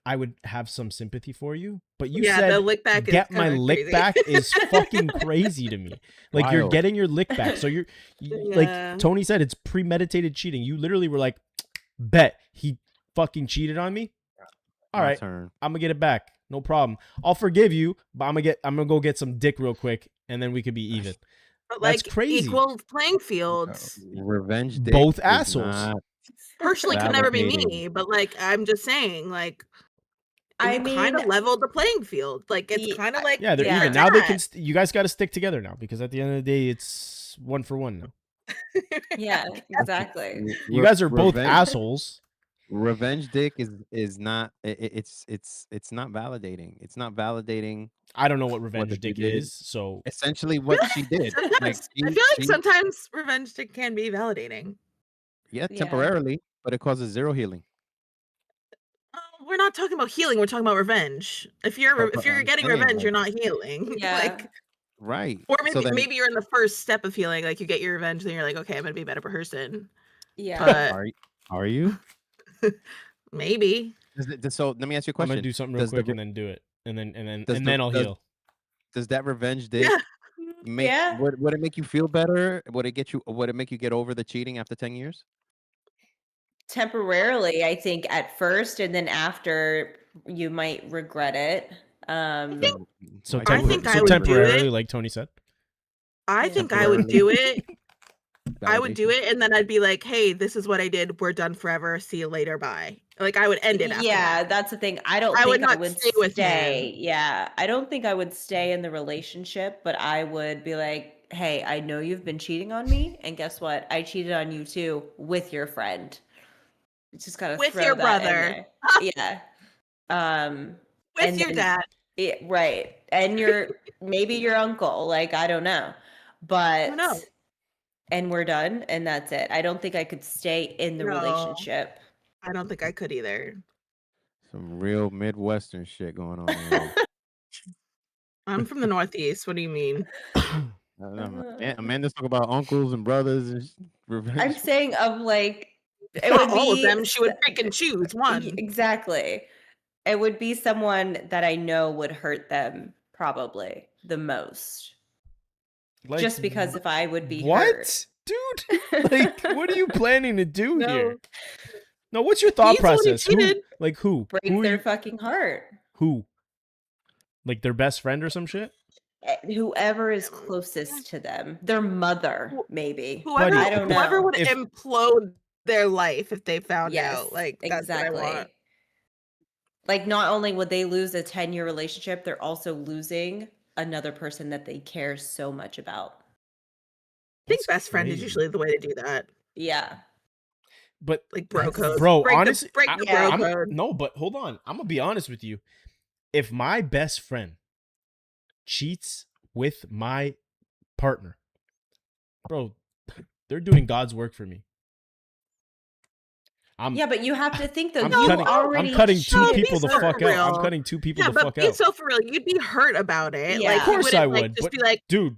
Speaker 3: I would have some sympathy for you. But you
Speaker 4: yeah,
Speaker 3: said
Speaker 4: the lick back is
Speaker 3: get my
Speaker 4: kinda
Speaker 3: lick
Speaker 4: crazy.
Speaker 3: back is fucking crazy to me. Like you're
Speaker 2: Wild.
Speaker 3: getting your lick back. So you
Speaker 4: Yeah.
Speaker 3: like Tony said, it's premeditated cheating. You literally were like, bet he fucking cheated on me. All
Speaker 2: My
Speaker 3: right,
Speaker 2: turn.
Speaker 3: I'm gonna get it back. No problem. I'll forgive you, but I'm gonna go get some dick real quick, and then we could be even.
Speaker 4: But
Speaker 3: That's
Speaker 4: like
Speaker 3: crazy.
Speaker 4: equal playing fields.
Speaker 2: Revenge dick
Speaker 3: Both
Speaker 2: is
Speaker 3: assholes.
Speaker 2: not-
Speaker 4: Personally could never be me,
Speaker 2: Validating.
Speaker 4: but like I'm just saying, like
Speaker 1: I
Speaker 4: you kind of
Speaker 1: mean,
Speaker 4: leveled the playing field. Like it's
Speaker 1: Ye-
Speaker 4: kind of like
Speaker 3: Yeah, they're
Speaker 1: Yeah.
Speaker 3: even now. They can. You guys got to stick together now because at the end of the day, it's 1 for 1 now.
Speaker 1: yeah, exactly.
Speaker 3: You guys are both
Speaker 2: Revenge-
Speaker 3: assholes.
Speaker 2: Revenge dick is not. It's not validating. It's not validating.
Speaker 3: I don't know what revenge
Speaker 2: that they
Speaker 3: dick
Speaker 2: did.
Speaker 3: is, so
Speaker 2: Essentially, what she did. Like,
Speaker 4: Sometimes,
Speaker 2: she-
Speaker 4: I feel like
Speaker 2: she-
Speaker 4: sometimes revenge can be validating.
Speaker 2: yeah,
Speaker 1: Yeah.
Speaker 2: temporarily, but it causes zero healing.
Speaker 4: We're not talking about healing. We're talking about revenge. If you're
Speaker 2: But
Speaker 4: if you're
Speaker 2: I'm
Speaker 4: getting
Speaker 2: saying,
Speaker 4: revenge,
Speaker 2: like-
Speaker 4: you're not healing.
Speaker 1: Yeah.
Speaker 4: Like,
Speaker 2: Right.
Speaker 4: or maybe
Speaker 2: So then,
Speaker 4: maybe you're in the first step of healing. Like you get your revenge, then you're like, okay, I'm gonna be a better person.
Speaker 1: Yeah.
Speaker 4: But
Speaker 2: are you?
Speaker 4: maybe.
Speaker 2: So let me ask you a
Speaker 3: I'm
Speaker 2: question.
Speaker 3: gonna do something real
Speaker 2: Does the
Speaker 3: quick
Speaker 2: re-
Speaker 3: and then do it, and then
Speaker 2: does the-
Speaker 3: I'll
Speaker 2: does-
Speaker 3: heal.
Speaker 2: Does that revenge dick
Speaker 4: Yeah.
Speaker 2: make?
Speaker 1: Yeah.
Speaker 2: Would it make you feel better? Would it make you get over the cheating after 10 years?
Speaker 1: Temporarily, I think at first, and then after you might regret it.
Speaker 3: So,
Speaker 4: I think I would do
Speaker 3: temporarily,
Speaker 4: it.
Speaker 3: like Tony said.
Speaker 4: I
Speaker 1: Yeah.
Speaker 4: think I would do it. I would do
Speaker 2: Validation?
Speaker 4: it, and then I'd be like, "Hey, this is what I did. We're done forever. See you later. Bye." Like I would end it. After
Speaker 1: Yeah,
Speaker 4: that.
Speaker 1: that's the thing. I don't
Speaker 4: I
Speaker 1: think
Speaker 4: would
Speaker 1: I
Speaker 4: not
Speaker 1: would
Speaker 4: stay with
Speaker 1: stay.
Speaker 4: him.
Speaker 1: Yeah, I don't think I would stay in the relationship, but I would be like, "Hey, I know you've been cheating on me, and guess what? I cheated on you too with your friend." Just kind of
Speaker 4: With
Speaker 1: throw
Speaker 4: your
Speaker 1: that in
Speaker 4: brother.
Speaker 1: there. Yeah.
Speaker 4: With
Speaker 1: and
Speaker 4: your
Speaker 1: then-
Speaker 4: dad.
Speaker 1: Yeah, right. And maybe your uncle, like I don't know. But
Speaker 4: know.
Speaker 1: and we're done and that's it. I don't think I could stay in the
Speaker 4: No.
Speaker 1: relationship.
Speaker 4: I don't think I could either.
Speaker 2: Some real Midwestern shit going on. Here.
Speaker 4: I'm from the Northeast. What do you mean?
Speaker 2: I don't know. Amanda's talking about uncles and brothers and
Speaker 1: I'm
Speaker 2: revenge.
Speaker 1: saying of like it
Speaker 4: Not
Speaker 1: would
Speaker 4: all of
Speaker 1: be
Speaker 4: them. She would pick and choose one.
Speaker 1: exactly. It would be someone that I know would hurt them probably the most.
Speaker 3: Like,
Speaker 1: Just because if I would be
Speaker 3: what,
Speaker 1: hurt.
Speaker 3: dude? Like, what are you planning to do
Speaker 4: No.
Speaker 3: here? No, what's your thought
Speaker 4: He's the one who
Speaker 3: process? Who,
Speaker 4: cheated.
Speaker 3: like who?
Speaker 1: Break
Speaker 3: Who are
Speaker 1: their
Speaker 3: you-
Speaker 1: fucking heart.
Speaker 3: Who? Like their best friend or some shit?
Speaker 1: Whoever is closest to them. Their mother, maybe.
Speaker 4: Whoever,
Speaker 3: Buddy,
Speaker 1: I don't
Speaker 4: whoever
Speaker 1: know.
Speaker 4: would
Speaker 3: If-
Speaker 4: implode their life if they found
Speaker 1: Yes,
Speaker 4: out. Like that's what I want.
Speaker 1: Like not only would they lose a 10-year relationship, they're also losing another person that they care so much about.
Speaker 4: I think
Speaker 3: That's
Speaker 4: best friend is
Speaker 3: crazy.
Speaker 4: usually the way to do that.
Speaker 1: Yeah.
Speaker 3: But
Speaker 4: Like bro code.
Speaker 3: bro,
Speaker 4: break
Speaker 3: honestly,
Speaker 4: the, break the
Speaker 1: Yeah.
Speaker 4: bro code.
Speaker 3: no, but hold on. I'm gonna be honest with you. If my best friend cheats with my partner, bro, they're doing God's work for me.
Speaker 1: Yeah, but you have to think though.
Speaker 3: I'm
Speaker 1: You
Speaker 3: cutting,
Speaker 1: already
Speaker 3: I'm cutting two
Speaker 4: cheated.
Speaker 3: people the
Speaker 4: Be
Speaker 3: fuck
Speaker 4: so
Speaker 3: out. I'm
Speaker 4: real.
Speaker 3: cutting two people
Speaker 4: Yeah,
Speaker 3: the
Speaker 4: but
Speaker 3: fuck
Speaker 4: be
Speaker 3: out.
Speaker 4: so for real. You'd be hurt about it.
Speaker 1: Yeah.
Speaker 4: Like,
Speaker 1: Of
Speaker 4: you
Speaker 3: course
Speaker 4: wouldn't,
Speaker 3: I
Speaker 4: like,
Speaker 3: would,
Speaker 4: just
Speaker 3: but
Speaker 4: be like,
Speaker 3: dude,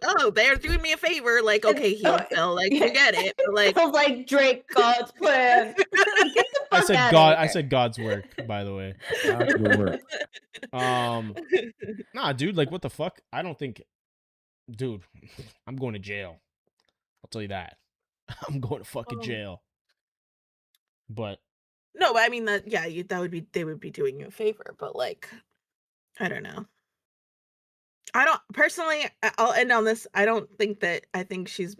Speaker 4: oh, they're doing me a favor. Like, okay, heel Phil, like, you get it. But like,
Speaker 1: Feels like Drake God's plan. Get the
Speaker 3: I
Speaker 1: fuck
Speaker 3: said
Speaker 1: outta
Speaker 3: God.
Speaker 1: here.
Speaker 3: I said God's work. By the way,
Speaker 2: God's good work.
Speaker 3: nah, dude. Like, what the fuck? I don't think, dude. I'm going to jail. I'll tell you that. I'm going to fucking
Speaker 4: Oh.
Speaker 3: jail. But
Speaker 4: no, but I mean that. Yeah, that would be they would be doing you a favor. But like, I don't know. I don't personally. I'll end on this. I don't think that. I think she's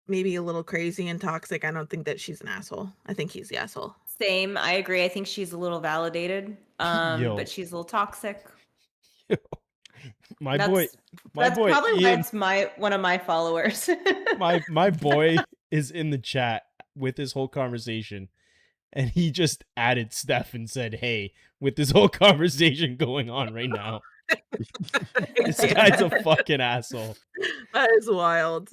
Speaker 4: maybe a little crazy and toxic. I don't think that she's an asshole. I think he's the asshole.
Speaker 1: Same. I agree. I think she's a little validated.
Speaker 3: Yo.
Speaker 1: But she's a little toxic.
Speaker 3: my
Speaker 1: That's-
Speaker 3: boy, my
Speaker 1: That's
Speaker 3: boy,
Speaker 1: probably why
Speaker 3: Ian,
Speaker 1: it's one of my followers.
Speaker 3: my boy is in the chat with this whole conversation, and he just added Steph and said, "Hey, with this whole conversation going on right now, this guy's a fucking asshole."
Speaker 4: That is wild.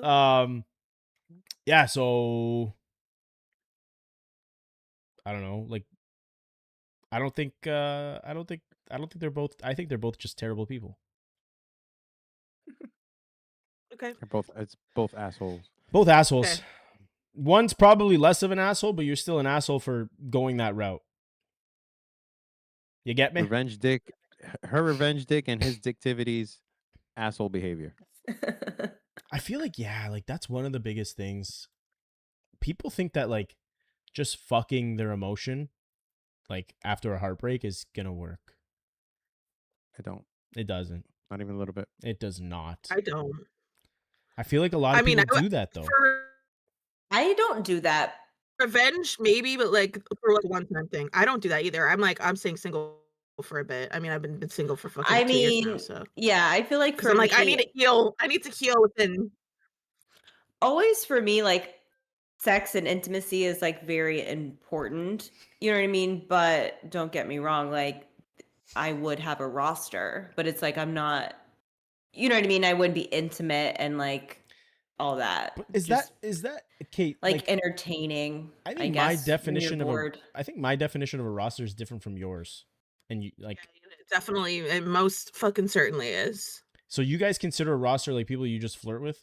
Speaker 3: Yeah. So I don't know. Like, I don't think they're both. I think they're both just terrible people.
Speaker 4: Okay.
Speaker 2: It's both assholes.
Speaker 3: Both assholes.
Speaker 4: Okay.
Speaker 3: One's probably less of an asshole, but you're still an asshole for going that route. You get me?
Speaker 2: Revenge dick, her revenge dick, and his dictivities, asshole behavior.
Speaker 3: I feel like, yeah, like that's one of the biggest things. People think that like just fucking their emotion, like after a heartbreak, is gonna work.
Speaker 2: I don't.
Speaker 3: It doesn't.
Speaker 2: Not even a little bit.
Speaker 3: It does not.
Speaker 4: I don't.
Speaker 3: I feel like a lot of
Speaker 4: I mean,
Speaker 3: people
Speaker 4: I
Speaker 3: do that though.
Speaker 4: For
Speaker 1: I don't do that.
Speaker 4: revenge, maybe, but like for like a one-time thing, I don't do that either. I'm staying single for a bit. I mean, I've been single for fucking
Speaker 1: I
Speaker 4: 2 years now,
Speaker 1: mean,
Speaker 4: so
Speaker 1: yeah, I feel like
Speaker 4: because
Speaker 1: for
Speaker 4: I'm like, I
Speaker 1: me-
Speaker 4: need to heal. I need to heal within.
Speaker 1: always for me, like sex and intimacy is like very important. You know what I mean? But don't get me wrong, like I would have a roster, but it's like I'm not, you know what I mean? I wouldn't be intimate and like all that.
Speaker 3: But is
Speaker 1: Just,
Speaker 3: that Kate?
Speaker 1: like entertaining?
Speaker 3: I
Speaker 1: I
Speaker 3: think
Speaker 1: guess
Speaker 3: my
Speaker 1: when you're
Speaker 3: definition of
Speaker 1: bored.
Speaker 3: I think my definition of a roster is different from yours. And you like,
Speaker 4: It definitely, it most fucking certainly is.
Speaker 3: so you guys consider a roster like people you just flirt with?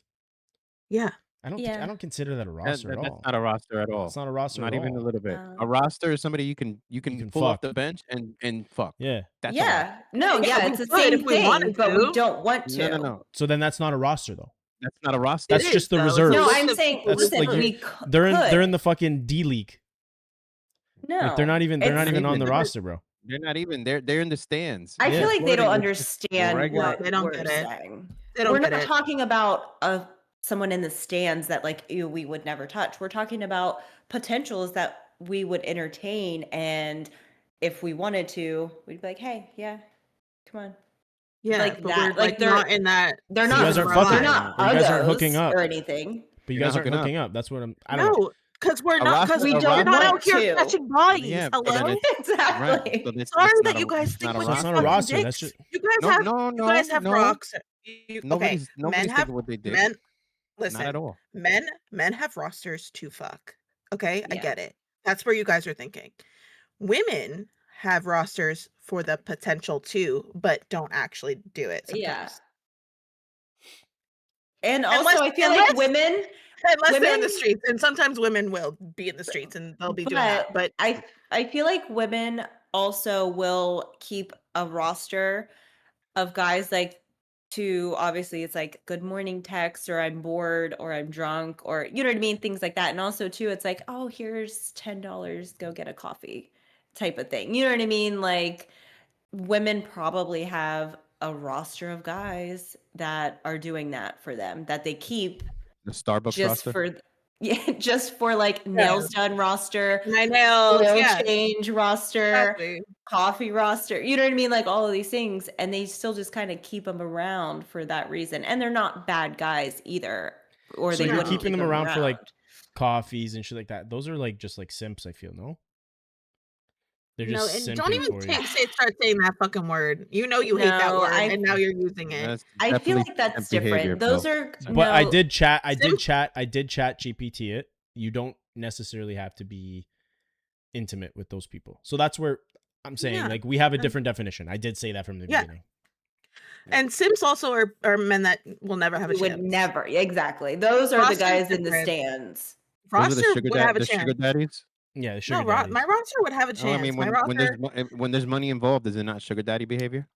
Speaker 4: Yeah.
Speaker 3: I don't.
Speaker 1: Yeah.
Speaker 3: I don't consider that a roster at
Speaker 2: That's
Speaker 3: all.
Speaker 2: not a roster at all.
Speaker 3: It's not a roster.
Speaker 2: Not
Speaker 3: at
Speaker 2: even
Speaker 3: all.
Speaker 2: a little bit.
Speaker 1: Uh,
Speaker 2: A roster is somebody you can
Speaker 3: can
Speaker 2: pull off
Speaker 3: fuck.
Speaker 2: the bench and fuck.
Speaker 3: Yeah.
Speaker 2: That's a roster.
Speaker 1: Yeah, no,
Speaker 4: Yeah,
Speaker 1: yeah,
Speaker 4: we
Speaker 1: it's the
Speaker 4: could
Speaker 1: same
Speaker 4: if we
Speaker 1: thing,
Speaker 4: wanted
Speaker 1: but we
Speaker 4: to.
Speaker 1: don't want to.
Speaker 2: No.
Speaker 3: So then that's not a roster though.
Speaker 2: That's not a roster.
Speaker 3: That's
Speaker 4: It
Speaker 3: just
Speaker 4: is,
Speaker 3: the
Speaker 4: though. It's
Speaker 3: reserves.
Speaker 1: No,
Speaker 4: list
Speaker 1: I'm
Speaker 4: of
Speaker 1: saying
Speaker 4: people
Speaker 3: That's
Speaker 1: listen,
Speaker 3: like
Speaker 1: we
Speaker 3: They're
Speaker 1: could.
Speaker 3: in the fucking D League.
Speaker 1: No,
Speaker 3: Like they're not even
Speaker 1: it's-
Speaker 3: on the
Speaker 2: They're-
Speaker 3: roster, bro.
Speaker 2: They're not even. They're in the stands.
Speaker 1: I
Speaker 3: Yeah.
Speaker 1: feel like they don't
Speaker 2: Flirting with just
Speaker 1: understand
Speaker 2: regular-
Speaker 1: what
Speaker 4: No, they don't
Speaker 1: we're
Speaker 4: get it.
Speaker 1: saying.
Speaker 4: They don't
Speaker 1: We're
Speaker 4: get
Speaker 1: not
Speaker 4: it.
Speaker 1: talking about someone in the stands that like ew, we would never touch. We're talking about potentials that we would entertain, and if we wanted to, we'd be like, hey, yeah, come on.
Speaker 4: Yeah,
Speaker 1: Like
Speaker 4: but
Speaker 1: that,
Speaker 4: we're
Speaker 1: like,
Speaker 4: like
Speaker 1: they're-
Speaker 4: not in that.
Speaker 1: They're
Speaker 3: You
Speaker 1: not.
Speaker 3: guys aren't
Speaker 1: they're
Speaker 3: fucking.
Speaker 1: not.
Speaker 3: You guys aren't hooking
Speaker 1: uggos
Speaker 3: up.
Speaker 1: or anything.
Speaker 3: But you
Speaker 2: You're
Speaker 3: guys
Speaker 2: not
Speaker 3: aren't
Speaker 2: hooking
Speaker 3: hooking up. That's what I'm. I don't.
Speaker 4: No, because we're
Speaker 2: A
Speaker 4: not.
Speaker 2: roster-
Speaker 4: Because
Speaker 1: We
Speaker 2: a
Speaker 1: don't
Speaker 4: we're not out
Speaker 1: want
Speaker 4: here
Speaker 1: to.
Speaker 4: catching bodies.
Speaker 2: Yeah, but then
Speaker 4: Hello.
Speaker 2: it's-
Speaker 1: Exactly.
Speaker 2: Right. So that's
Speaker 4: Sorry
Speaker 2: not
Speaker 4: that
Speaker 2: a-
Speaker 4: you guys
Speaker 2: it's
Speaker 4: think
Speaker 2: not a
Speaker 4: with
Speaker 3: So
Speaker 4: your
Speaker 3: it's
Speaker 2: roster.
Speaker 3: not a
Speaker 4: fucking
Speaker 3: roster. That's
Speaker 4: dicks.
Speaker 3: just
Speaker 4: You guys
Speaker 2: No,
Speaker 4: have.
Speaker 2: no,
Speaker 4: You guys have
Speaker 2: no.
Speaker 4: rocks.
Speaker 2: Nobody's
Speaker 4: men
Speaker 2: thinking
Speaker 4: have
Speaker 2: what they did.
Speaker 4: men.
Speaker 2: Not at
Speaker 4: Listen,
Speaker 2: all.
Speaker 4: men have rosters to fuck. Okay, I
Speaker 1: Yeah.
Speaker 4: get it. That's where you guys are thinking. Women have rosters for the potential too, but don't actually do it. Sometimes.
Speaker 1: Yeah. And also,
Speaker 4: Unless
Speaker 1: I feel like
Speaker 4: unless
Speaker 1: women,
Speaker 4: unless they're in the
Speaker 1: women,
Speaker 4: streets, and sometimes women will be in the streets and they'll be doing that.
Speaker 1: but
Speaker 4: But
Speaker 1: I feel like women also will keep a roster of guys like to obviously it's like good morning text or I'm bored or I'm drunk or you know what I mean, things like that. And also too, it's like, oh, here's $10, go get a coffee type of thing. You know what I mean? Like women probably have a roster of guys that are doing that for them that they keep
Speaker 2: The Starbucks
Speaker 1: just
Speaker 2: roster.
Speaker 1: for yeah, just for like
Speaker 4: yeah,
Speaker 1: nails done roster,
Speaker 4: my nails,
Speaker 1: oil
Speaker 4: yeah,
Speaker 1: change roster,
Speaker 4: exactly.
Speaker 1: coffee roster. You know what I mean? Like all of these things, and they still just kind of keep them around for that reason. And they're not bad guys either, or
Speaker 3: So
Speaker 1: they
Speaker 3: if you're
Speaker 4: No.
Speaker 1: wouldn't
Speaker 3: keeping
Speaker 1: keep
Speaker 3: them
Speaker 1: them
Speaker 3: around for like
Speaker 1: around.
Speaker 3: coffees and shit like that, those are like just like simps. I feel they're
Speaker 4: No,
Speaker 3: just
Speaker 4: and don't
Speaker 3: simping
Speaker 4: even
Speaker 3: for you.
Speaker 4: start saying that fucking word. You know you hate that
Speaker 1: No,
Speaker 4: word, and now you're using it.
Speaker 2: That's
Speaker 1: I feel
Speaker 2: definitely
Speaker 1: like that's
Speaker 2: simp behavior,
Speaker 1: different. Those
Speaker 2: Bill.
Speaker 1: are
Speaker 3: But I
Speaker 1: no.
Speaker 3: did chat. I did
Speaker 4: Simp-
Speaker 3: chat GPT it. You don't necessarily have to be intimate with those people. So that's where I'm saying
Speaker 4: Yeah,
Speaker 3: like we have a
Speaker 4: and-
Speaker 3: different definition. I did say that from the
Speaker 4: Yeah.
Speaker 3: beginning.
Speaker 4: and simps also are men that will never have a
Speaker 1: You would
Speaker 4: chance.
Speaker 1: never exactly. Those are the
Speaker 4: Roster's
Speaker 1: guys in the
Speaker 4: different.
Speaker 1: stands.
Speaker 2: Those are
Speaker 4: Roster would have a
Speaker 2: the sugar
Speaker 4: chance.
Speaker 2: daddies.
Speaker 3: Yeah, the
Speaker 4: No,
Speaker 3: sugar daddies.
Speaker 4: my roster would have a
Speaker 2: Oh, I
Speaker 4: chance.
Speaker 2: mean,
Speaker 4: My roster.
Speaker 2: when there's money involved, is it not sugar daddy behavior?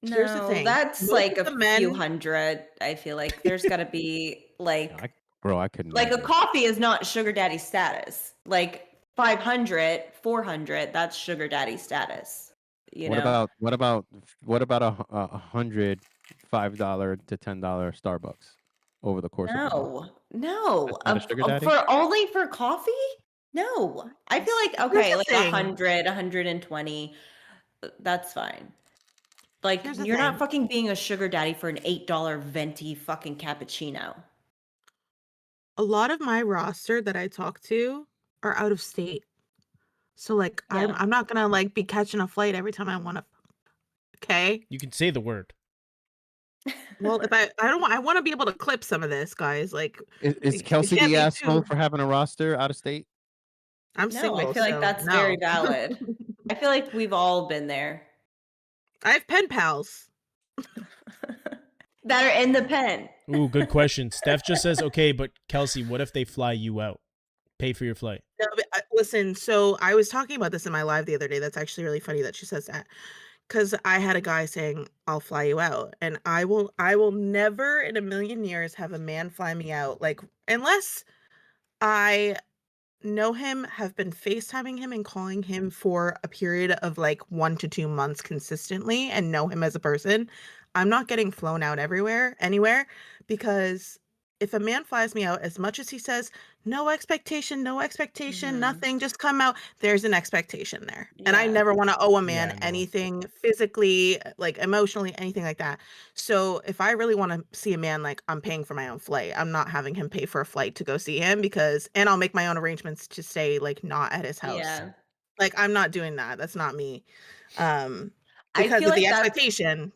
Speaker 4: Here's the
Speaker 1: No,
Speaker 4: thing.
Speaker 1: that's
Speaker 4: Most
Speaker 1: like
Speaker 4: of
Speaker 1: a
Speaker 4: the
Speaker 1: few
Speaker 4: men.
Speaker 1: hundred. I feel like there's got to be like
Speaker 2: Bro, I couldn't.
Speaker 1: like a coffee is not sugar daddy status. Like 500, 400, that's sugar daddy status. You
Speaker 2: What
Speaker 1: know?
Speaker 2: about a $105 to $10 Starbucks over the course of a month?
Speaker 1: No.
Speaker 2: That's not a sugar daddy?
Speaker 1: For only for coffee? No. I feel like okay,
Speaker 4: the
Speaker 1: like
Speaker 4: thing.
Speaker 1: 100, 120. That's fine. Like
Speaker 4: Here's the
Speaker 1: you're not
Speaker 4: thing.
Speaker 1: fucking being a sugar daddy for an $8 venti fucking cappuccino.
Speaker 4: A lot of my roster that I talk to are out of state. So like
Speaker 1: Yeah.
Speaker 4: I'm not gonna like be catching a flight every time I want to. Okay.
Speaker 3: You can say the word.
Speaker 4: Well, if I want to be able to clip some of this, guys. Like
Speaker 2: Is
Speaker 4: it
Speaker 2: Kelsey
Speaker 4: can't
Speaker 2: the
Speaker 4: be
Speaker 2: asshole
Speaker 4: too.
Speaker 2: for having a roster out of state?
Speaker 4: I'm
Speaker 1: No,
Speaker 4: single,
Speaker 1: I feel like
Speaker 4: so
Speaker 1: that's
Speaker 4: no.
Speaker 1: very valid. I feel like we've all been there.
Speaker 4: I have pen pals.
Speaker 1: That are in the pen.
Speaker 3: Ooh, good question. Steph just says, okay, but Kelsey, what if they fly you out? Pay for your flight.
Speaker 4: No, but, listen, so I was talking about this in my live the other day. That's actually really funny that she says that. Because I had a guy saying, I'll fly you out. And I will never in a million years have a man fly me out. Like, unless I know him, have been FaceTiming him and calling him for a period of like 1 to 2 months consistently and know him as a person, I'm not getting flown out anywhere, because if a man flies me out, as much as he says, no expectation,
Speaker 1: Mhm.
Speaker 4: nothing, just come out, there's an expectation there. And I
Speaker 1: Yeah.
Speaker 4: never want to owe a man
Speaker 3: Yeah, no.
Speaker 4: anything physically, like emotionally, anything like that. So if I really want to see a man, like I'm paying for my own flight, I'm not having him pay for a flight to go see him and I'll make my own arrangements to stay like not at his house.
Speaker 1: Yeah.
Speaker 4: Like I'm not doing that. That's not me.
Speaker 1: I
Speaker 4: Because
Speaker 1: feel
Speaker 4: of the
Speaker 1: like that's
Speaker 4: expectation.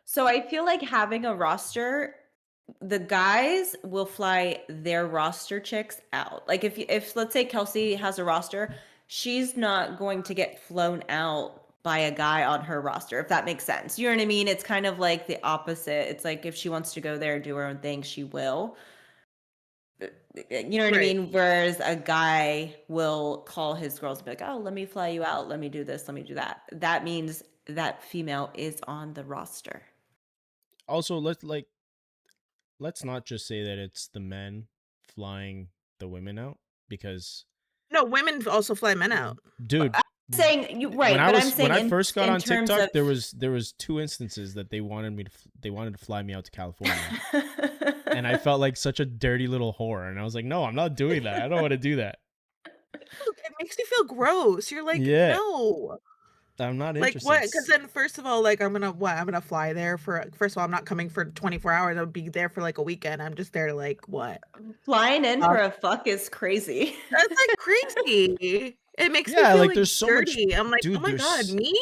Speaker 1: so I feel like having a roster, the guys will fly their roster chicks out. Like if let's say Kelsey has a roster, she's not going to get flown out by a guy on her roster, if that makes sense. You know what I mean? It's kind of like the opposite. It's like if she wants to go there and do her own thing, she will. You know what I
Speaker 4: Right.
Speaker 1: mean? Whereas a guy will call his girls and be like, oh, let me fly you out. Let me do this. Let me do that. That means that female is on the roster.
Speaker 3: Also, let's not just say that it's the men flying the women out, because
Speaker 4: No, women also fly men out.
Speaker 3: dude,
Speaker 1: Saying you right,
Speaker 3: when I
Speaker 1: but
Speaker 3: was
Speaker 1: I'm saying
Speaker 3: when I
Speaker 1: in,
Speaker 3: first got
Speaker 1: in
Speaker 3: on
Speaker 1: terms
Speaker 3: TikTok,
Speaker 1: of
Speaker 3: there was 2 instances that they wanted to fly me out to California. And I felt like such a dirty little whore, and I was like, no, I'm not doing that. I don't want to do that.
Speaker 4: Look, it makes you feel gross. You're like,
Speaker 3: Yeah.
Speaker 4: no.
Speaker 3: I'm not
Speaker 4: Like
Speaker 3: interested.
Speaker 4: what? Because then, first of all, like I'm gonna fly there for. First of all, I'm not coming for 24 hours. I'll be there for like a weekend. I'm just there to like what?
Speaker 1: flying in
Speaker 4: Uh,
Speaker 1: for a fuck is crazy.
Speaker 4: That's like crazy. It makes me
Speaker 3: Yeah,
Speaker 4: feel
Speaker 3: like,
Speaker 4: like
Speaker 3: there's so much-
Speaker 4: dirty. I'm like,
Speaker 3: dude,
Speaker 4: oh my god,
Speaker 3: there's-
Speaker 4: me?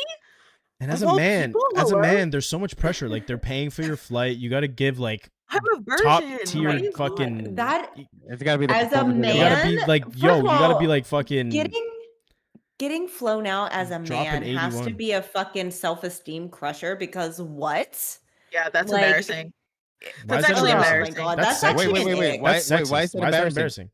Speaker 3: And as
Speaker 4: Of
Speaker 3: a
Speaker 4: all
Speaker 3: man,
Speaker 4: people, hello?
Speaker 3: there's so much pressure. Like, they're paying for your flight. You got to give like
Speaker 4: I'm a virgin.
Speaker 3: top
Speaker 4: Oh
Speaker 3: tier
Speaker 4: my God.
Speaker 3: fucking.
Speaker 1: That
Speaker 2: It's got to be the
Speaker 1: As a
Speaker 2: performance of the
Speaker 3: You gotta
Speaker 2: night.
Speaker 3: be
Speaker 1: man,
Speaker 3: like,
Speaker 1: first
Speaker 3: yo,
Speaker 1: of
Speaker 3: you gotta be
Speaker 1: all,
Speaker 3: like fucking.
Speaker 1: getting flown out as a
Speaker 3: Dropping
Speaker 1: man has to
Speaker 3: 81.
Speaker 1: be a fucking self-esteem crusher because what?
Speaker 4: Yeah, that's
Speaker 1: Like,
Speaker 4: embarrassing.
Speaker 3: Why is
Speaker 4: That's
Speaker 3: that
Speaker 4: actually
Speaker 1: Oh my
Speaker 3: embarrassing?
Speaker 1: god,
Speaker 3: That's
Speaker 1: that's
Speaker 3: sexist.
Speaker 1: actually
Speaker 2: Wait.
Speaker 1: an ick.
Speaker 2: Why-
Speaker 3: That's
Speaker 2: why
Speaker 3: sexist.
Speaker 2: is that
Speaker 3: Why is that
Speaker 2: embarrassing?
Speaker 3: embarrassing?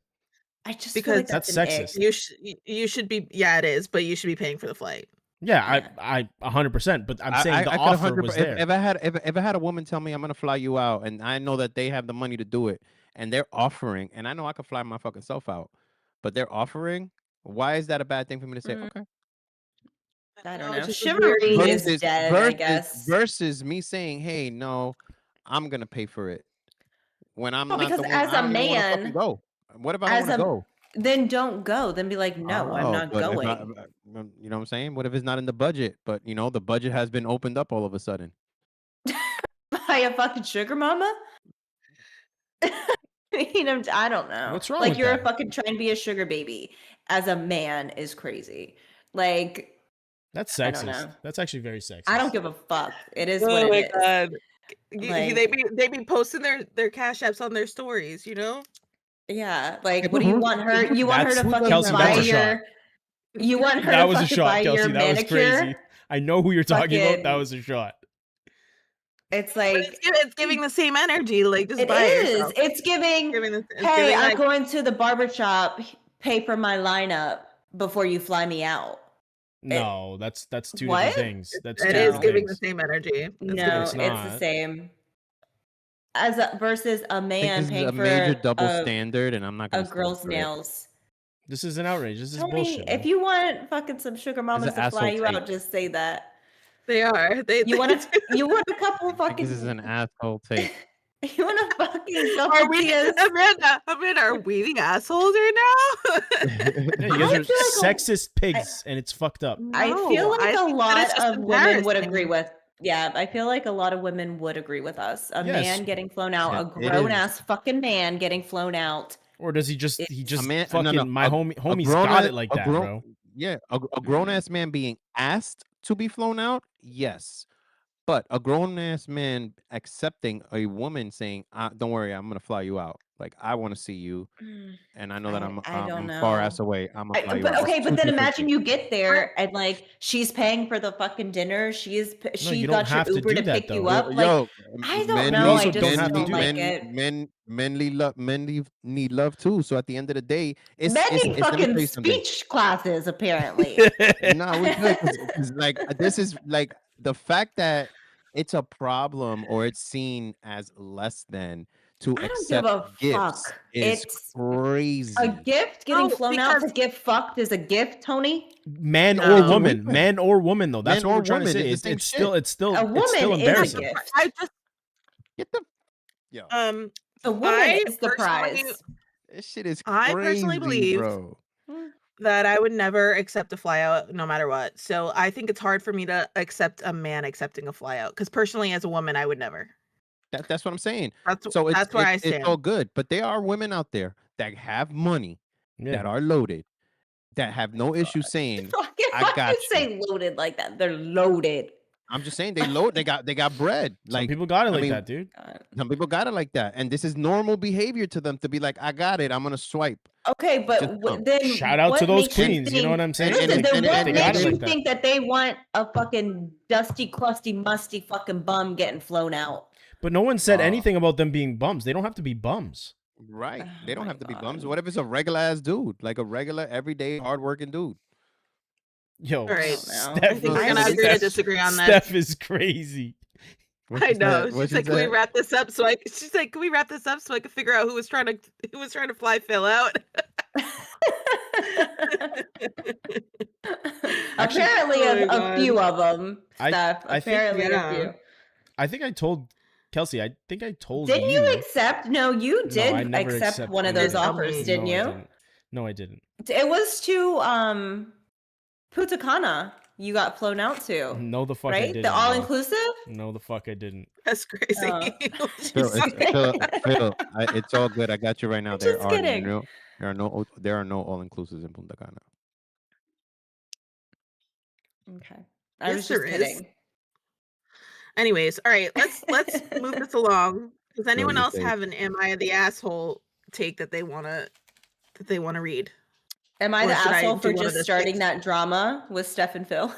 Speaker 1: I just
Speaker 4: Because
Speaker 1: feel like
Speaker 3: that's
Speaker 1: that's an
Speaker 3: sexist.
Speaker 1: ick.
Speaker 4: you should be. Yeah, it is, but you should be paying for the flight.
Speaker 3: Yeah,
Speaker 1: Yeah.
Speaker 3: I 100%. But I'm saying the
Speaker 2: I could
Speaker 3: offer
Speaker 2: 100%.
Speaker 3: was there.
Speaker 2: If I had a woman tell me I'm gonna fly you out, and I know that they have the money to do it, and they're offering, and I know I could fly my fucking self out, but they're offering. Why is that a bad thing for me to say?
Speaker 1: Mm.
Speaker 2: Okay.
Speaker 1: I don't
Speaker 4: No,
Speaker 1: know.
Speaker 4: it's just a weird
Speaker 1: Chivalry
Speaker 4: thing.
Speaker 1: is dead, I guess.
Speaker 2: versus me saying, hey, no, I'm gonna pay for it when I'm
Speaker 1: Well,
Speaker 2: not
Speaker 1: because
Speaker 2: the one.
Speaker 1: as
Speaker 2: I
Speaker 1: a
Speaker 2: don't even want to fucking
Speaker 1: man,
Speaker 2: go. What if I don't
Speaker 1: as
Speaker 2: want to
Speaker 1: a
Speaker 2: go?
Speaker 1: then don't go. Then be like, no, I'm
Speaker 2: Oh,
Speaker 1: not
Speaker 2: but if
Speaker 1: going.
Speaker 2: you know what I'm saying? What if it's not in the budget? But you know, the budget has been opened up all of a sudden.
Speaker 1: Buy a fucking sugar mama? You know, I don't know.
Speaker 3: What's wrong
Speaker 1: Like
Speaker 3: with
Speaker 1: you're
Speaker 3: that?
Speaker 1: fucking trying to be a sugar baby as a man is crazy. Like
Speaker 3: That's
Speaker 1: I don't
Speaker 3: sexist.
Speaker 1: know.
Speaker 3: That's actually very sexist.
Speaker 1: I don't give a fuck. It is
Speaker 4: Oh
Speaker 1: what
Speaker 4: my
Speaker 1: it is.
Speaker 4: god.
Speaker 1: Like-
Speaker 4: They be posting their cash apps on their stories, you know?
Speaker 1: Yeah, like
Speaker 2: but
Speaker 1: what do you
Speaker 2: who-
Speaker 1: want her? You want her
Speaker 3: That's-
Speaker 1: to fucking
Speaker 3: Kelsey,
Speaker 1: buy
Speaker 3: that's a shot.
Speaker 1: your. You want her
Speaker 3: That
Speaker 1: to
Speaker 3: was a
Speaker 1: fucking
Speaker 3: shot,
Speaker 1: buy your
Speaker 3: Kelsey. That was
Speaker 1: manicure?
Speaker 3: crazy. I know who you're talking about. That
Speaker 1: Fucking-
Speaker 3: was a shot.
Speaker 1: It's
Speaker 4: But
Speaker 1: like
Speaker 4: it's giving the same energy. Like just
Speaker 1: it
Speaker 4: buy it
Speaker 1: is.
Speaker 4: yourself.
Speaker 1: It's giving.
Speaker 4: It's
Speaker 1: Hey,
Speaker 4: giving,
Speaker 1: I'm
Speaker 4: like,
Speaker 1: going to the barbershop. Pay for my lineup before you fly me out.
Speaker 3: No, that's two
Speaker 1: What?
Speaker 3: different things. That's two
Speaker 4: it is
Speaker 3: different
Speaker 4: giving the
Speaker 3: things.
Speaker 4: same energy. It's
Speaker 1: No,
Speaker 4: giving-
Speaker 3: it's
Speaker 1: it's the
Speaker 3: not.
Speaker 1: same. As a, versus a
Speaker 2: I think
Speaker 1: man
Speaker 2: this is
Speaker 1: paying
Speaker 2: a
Speaker 1: for
Speaker 2: major double
Speaker 1: a,
Speaker 2: standard, and I'm not
Speaker 1: a
Speaker 2: gonna stand
Speaker 1: girl's
Speaker 2: for it.
Speaker 1: nails.
Speaker 3: This is an outrage. This is
Speaker 1: Tony,
Speaker 3: bullshit.
Speaker 1: if
Speaker 3: man.
Speaker 1: you want fucking some sugar mamas
Speaker 2: an
Speaker 1: to fly
Speaker 2: asshole
Speaker 1: you
Speaker 2: take.
Speaker 1: out, just say that.
Speaker 4: They are.
Speaker 1: You want a you want a couple
Speaker 2: I think
Speaker 1: fucking
Speaker 2: this is an asshole take.
Speaker 1: you want a fucking
Speaker 4: Are
Speaker 1: couple
Speaker 4: we,
Speaker 1: tias.
Speaker 4: Amanda, are we the assholes right now?
Speaker 3: Yeah, you
Speaker 1: I
Speaker 3: guys are
Speaker 1: feel like
Speaker 3: sexist pigs, and it's fucked up.
Speaker 1: I feel
Speaker 4: No,
Speaker 1: like
Speaker 4: I
Speaker 1: a
Speaker 4: think that
Speaker 1: lot
Speaker 4: it's just
Speaker 1: of women would agree
Speaker 4: embarrassing.
Speaker 1: with. Yeah, I feel like a lot of women would agree with us. A
Speaker 3: Yes.
Speaker 1: man getting flown out,
Speaker 2: Yeah,
Speaker 1: a
Speaker 2: it
Speaker 1: grown
Speaker 2: is.
Speaker 1: ass fucking man getting flown out.
Speaker 3: Or does he just
Speaker 1: It's-
Speaker 3: he just
Speaker 2: man-
Speaker 3: fucking
Speaker 2: no,
Speaker 3: my
Speaker 2: a-
Speaker 3: homie's
Speaker 2: grown
Speaker 3: got
Speaker 2: ass-
Speaker 3: it like
Speaker 2: a
Speaker 3: that,
Speaker 2: grown-
Speaker 3: bro.
Speaker 2: Yeah, a grown ass man being asked to be flown out, yes. But a grown ass man accepting a woman saying, "Don't worry, I'm gonna fly you out. Like I want to see you, and I know that
Speaker 1: I don't
Speaker 2: I'm far
Speaker 1: know.
Speaker 2: ass away. I'm gonna fly you
Speaker 1: But
Speaker 2: out."
Speaker 1: okay,
Speaker 2: It's
Speaker 1: but
Speaker 2: two
Speaker 1: then
Speaker 2: different
Speaker 1: imagine
Speaker 2: things.
Speaker 1: you get there and like she's paying for the fucking dinner. She
Speaker 3: you don't
Speaker 1: got your
Speaker 3: have to
Speaker 1: Uber
Speaker 3: do
Speaker 1: to
Speaker 3: that,
Speaker 1: pick you
Speaker 3: though.
Speaker 1: up. Like I don't
Speaker 2: men
Speaker 1: know.
Speaker 3: You
Speaker 1: I
Speaker 3: also
Speaker 1: just
Speaker 3: don't have to
Speaker 1: don't
Speaker 3: do
Speaker 1: like
Speaker 3: that.
Speaker 1: it.
Speaker 2: Men need love too. So at the end of the day, it's
Speaker 1: Men
Speaker 2: it's,
Speaker 1: need
Speaker 2: it's let me tell
Speaker 1: fucking
Speaker 2: you something.
Speaker 1: speech classes, apparently.
Speaker 2: No, we good. 'Cause, like this is like the fact that it's a problem or it's seen as less than to
Speaker 1: I don't
Speaker 2: accept
Speaker 1: give a
Speaker 2: gifts
Speaker 1: fuck.
Speaker 2: is
Speaker 1: It's
Speaker 2: crazy.
Speaker 1: a gift getting
Speaker 4: No,
Speaker 1: flown out to
Speaker 4: because-
Speaker 1: get fucked is a gift, Tony.
Speaker 3: Man
Speaker 4: No.
Speaker 3: or woman, man or woman though. That's
Speaker 2: Man
Speaker 3: what
Speaker 2: or
Speaker 3: we're trying to
Speaker 2: woman,
Speaker 3: say.
Speaker 2: it's the
Speaker 3: It's
Speaker 2: same
Speaker 3: it's still
Speaker 1: A
Speaker 3: it's still
Speaker 1: woman is a
Speaker 3: embarrassing.
Speaker 1: gift.
Speaker 4: I just
Speaker 2: Get the yo.
Speaker 1: The woman
Speaker 4: I
Speaker 1: is the
Speaker 4: personally-
Speaker 1: prize.
Speaker 2: This shit is
Speaker 4: I
Speaker 2: crazy,
Speaker 4: personally believe-
Speaker 2: bro.
Speaker 4: that I would never accept a flyout no matter what. So I think it's hard for me to accept a man accepting a flyout. Because personally, as a woman, I would never.
Speaker 2: That's what I'm saying.
Speaker 4: That's
Speaker 2: So it's
Speaker 4: that's where I
Speaker 2: it's
Speaker 4: stand.
Speaker 2: all good, but there are women out there that have money, that
Speaker 3: Yeah.
Speaker 2: are loaded, that have no issue saying,
Speaker 1: Fucking
Speaker 2: I got you.
Speaker 1: say loaded like that. They're loaded.
Speaker 2: I'm just saying they load, they got bread.
Speaker 3: Some
Speaker 2: Like
Speaker 3: people got it
Speaker 2: I
Speaker 3: like
Speaker 2: mean,
Speaker 3: that, dude.
Speaker 1: God.
Speaker 2: some people got it like that, and this is normal behavior to them to be like, I got it, I'm gonna swipe.
Speaker 1: Okay, but
Speaker 2: Just come.
Speaker 1: then
Speaker 3: Shout out
Speaker 1: what
Speaker 3: to those
Speaker 1: makes you
Speaker 3: queens. You know what I'm saying?
Speaker 1: Listen,
Speaker 2: And-
Speaker 1: then
Speaker 2: and-
Speaker 1: what
Speaker 2: and-
Speaker 3: they got
Speaker 1: makes
Speaker 3: it
Speaker 1: you
Speaker 3: like that.
Speaker 1: think that they want a fucking dusty, crusty, musty fucking bum getting flown out?
Speaker 3: But no one said
Speaker 2: Uh,
Speaker 3: anything about them being bums. They don't have to be bums.
Speaker 2: Right?
Speaker 1: Oh
Speaker 2: They don't
Speaker 1: my
Speaker 2: have to be bums.
Speaker 1: God.
Speaker 2: What if it's a regular ass dude, like a regular, everyday, hardworking dude?
Speaker 3: Yo,
Speaker 4: All right.
Speaker 3: Steph,
Speaker 1: I
Speaker 4: I think we're
Speaker 2: I
Speaker 4: gonna
Speaker 2: think
Speaker 4: agree to
Speaker 3: Steph-
Speaker 4: disagree on that.
Speaker 3: Steph is crazy.
Speaker 2: What
Speaker 4: I
Speaker 2: she said?
Speaker 4: know.
Speaker 2: What
Speaker 4: She's
Speaker 2: she
Speaker 4: like, can we
Speaker 2: said?
Speaker 4: wrap this up? She's like, can we wrap this up so I can figure out who was trying to fly Phil out?
Speaker 1: Apparently,
Speaker 4: Oh my
Speaker 1: a few
Speaker 4: God.
Speaker 1: of them.
Speaker 3: I-
Speaker 1: Steph.
Speaker 3: I think-
Speaker 1: Apparently,
Speaker 4: yeah.
Speaker 1: a few.
Speaker 3: I think I told Kelsey. I think I told
Speaker 1: Didn't
Speaker 3: you.
Speaker 1: you accept? No, you
Speaker 3: No,
Speaker 1: did
Speaker 3: I never
Speaker 1: accept
Speaker 3: accepted
Speaker 1: one of
Speaker 3: any
Speaker 1: those
Speaker 3: that.
Speaker 1: offers,
Speaker 4: No,
Speaker 1: didn't
Speaker 3: No,
Speaker 1: you?
Speaker 3: I didn't. No, I didn't.
Speaker 1: It was to Punta Cana. You got flown out to,
Speaker 3: No, the fuck I
Speaker 1: right?
Speaker 3: didn't.
Speaker 1: The all
Speaker 3: bro.
Speaker 1: inclusive.
Speaker 3: No, the fuck I didn't.
Speaker 4: That's crazy.
Speaker 2: Phil, Phil, it's all good. I got you right now.
Speaker 1: I'm just kidding.
Speaker 2: There are no all inclusives in Punta Cana.
Speaker 1: Okay, I
Speaker 4: Yes,
Speaker 1: was
Speaker 4: there
Speaker 1: just
Speaker 4: is.
Speaker 1: kidding.
Speaker 4: Anyways, all right, let's move this along. Does anyone
Speaker 2: your
Speaker 4: else
Speaker 2: take.
Speaker 4: have an "Am I the asshole" take that they wanna read?
Speaker 1: Am I
Speaker 4: Or
Speaker 1: the
Speaker 4: should I
Speaker 1: asshole
Speaker 4: do
Speaker 1: for
Speaker 4: one of
Speaker 1: just
Speaker 4: the
Speaker 1: starting
Speaker 4: six?
Speaker 1: that drama with Steph and Phil?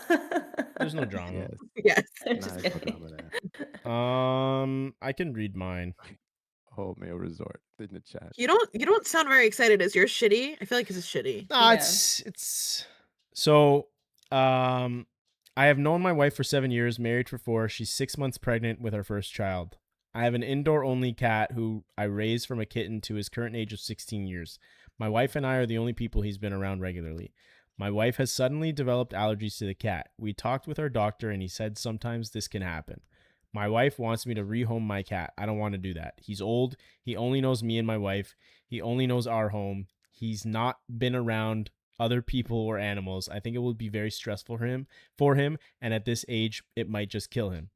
Speaker 3: There's no drama.
Speaker 2: Yes,
Speaker 1: I'm
Speaker 2: nah,
Speaker 1: just
Speaker 2: there's no
Speaker 1: kidding.
Speaker 2: drama there.
Speaker 3: I can read mine.
Speaker 2: Whole male resort in the chat.
Speaker 4: You don't sound very excited. Is yours shitty? I feel like it's shitty.
Speaker 3: Nah,
Speaker 1: Yeah.
Speaker 3: it's so I have known my wife for 7 years, married for 4. She's 6 months pregnant with our first child. I have an indoor only cat who I raised from a kitten to his current age of 16 years. My wife and I are the only people he's been around regularly. My wife has suddenly developed allergies to the cat. We talked with our doctor and he said sometimes this can happen. My wife wants me to rehome my cat. I don't want to do that. He's old. He only knows me and my wife. He only knows our home. He's not been around other people or animals. I think it will be very stressful for him, and at this age, it might just kill him.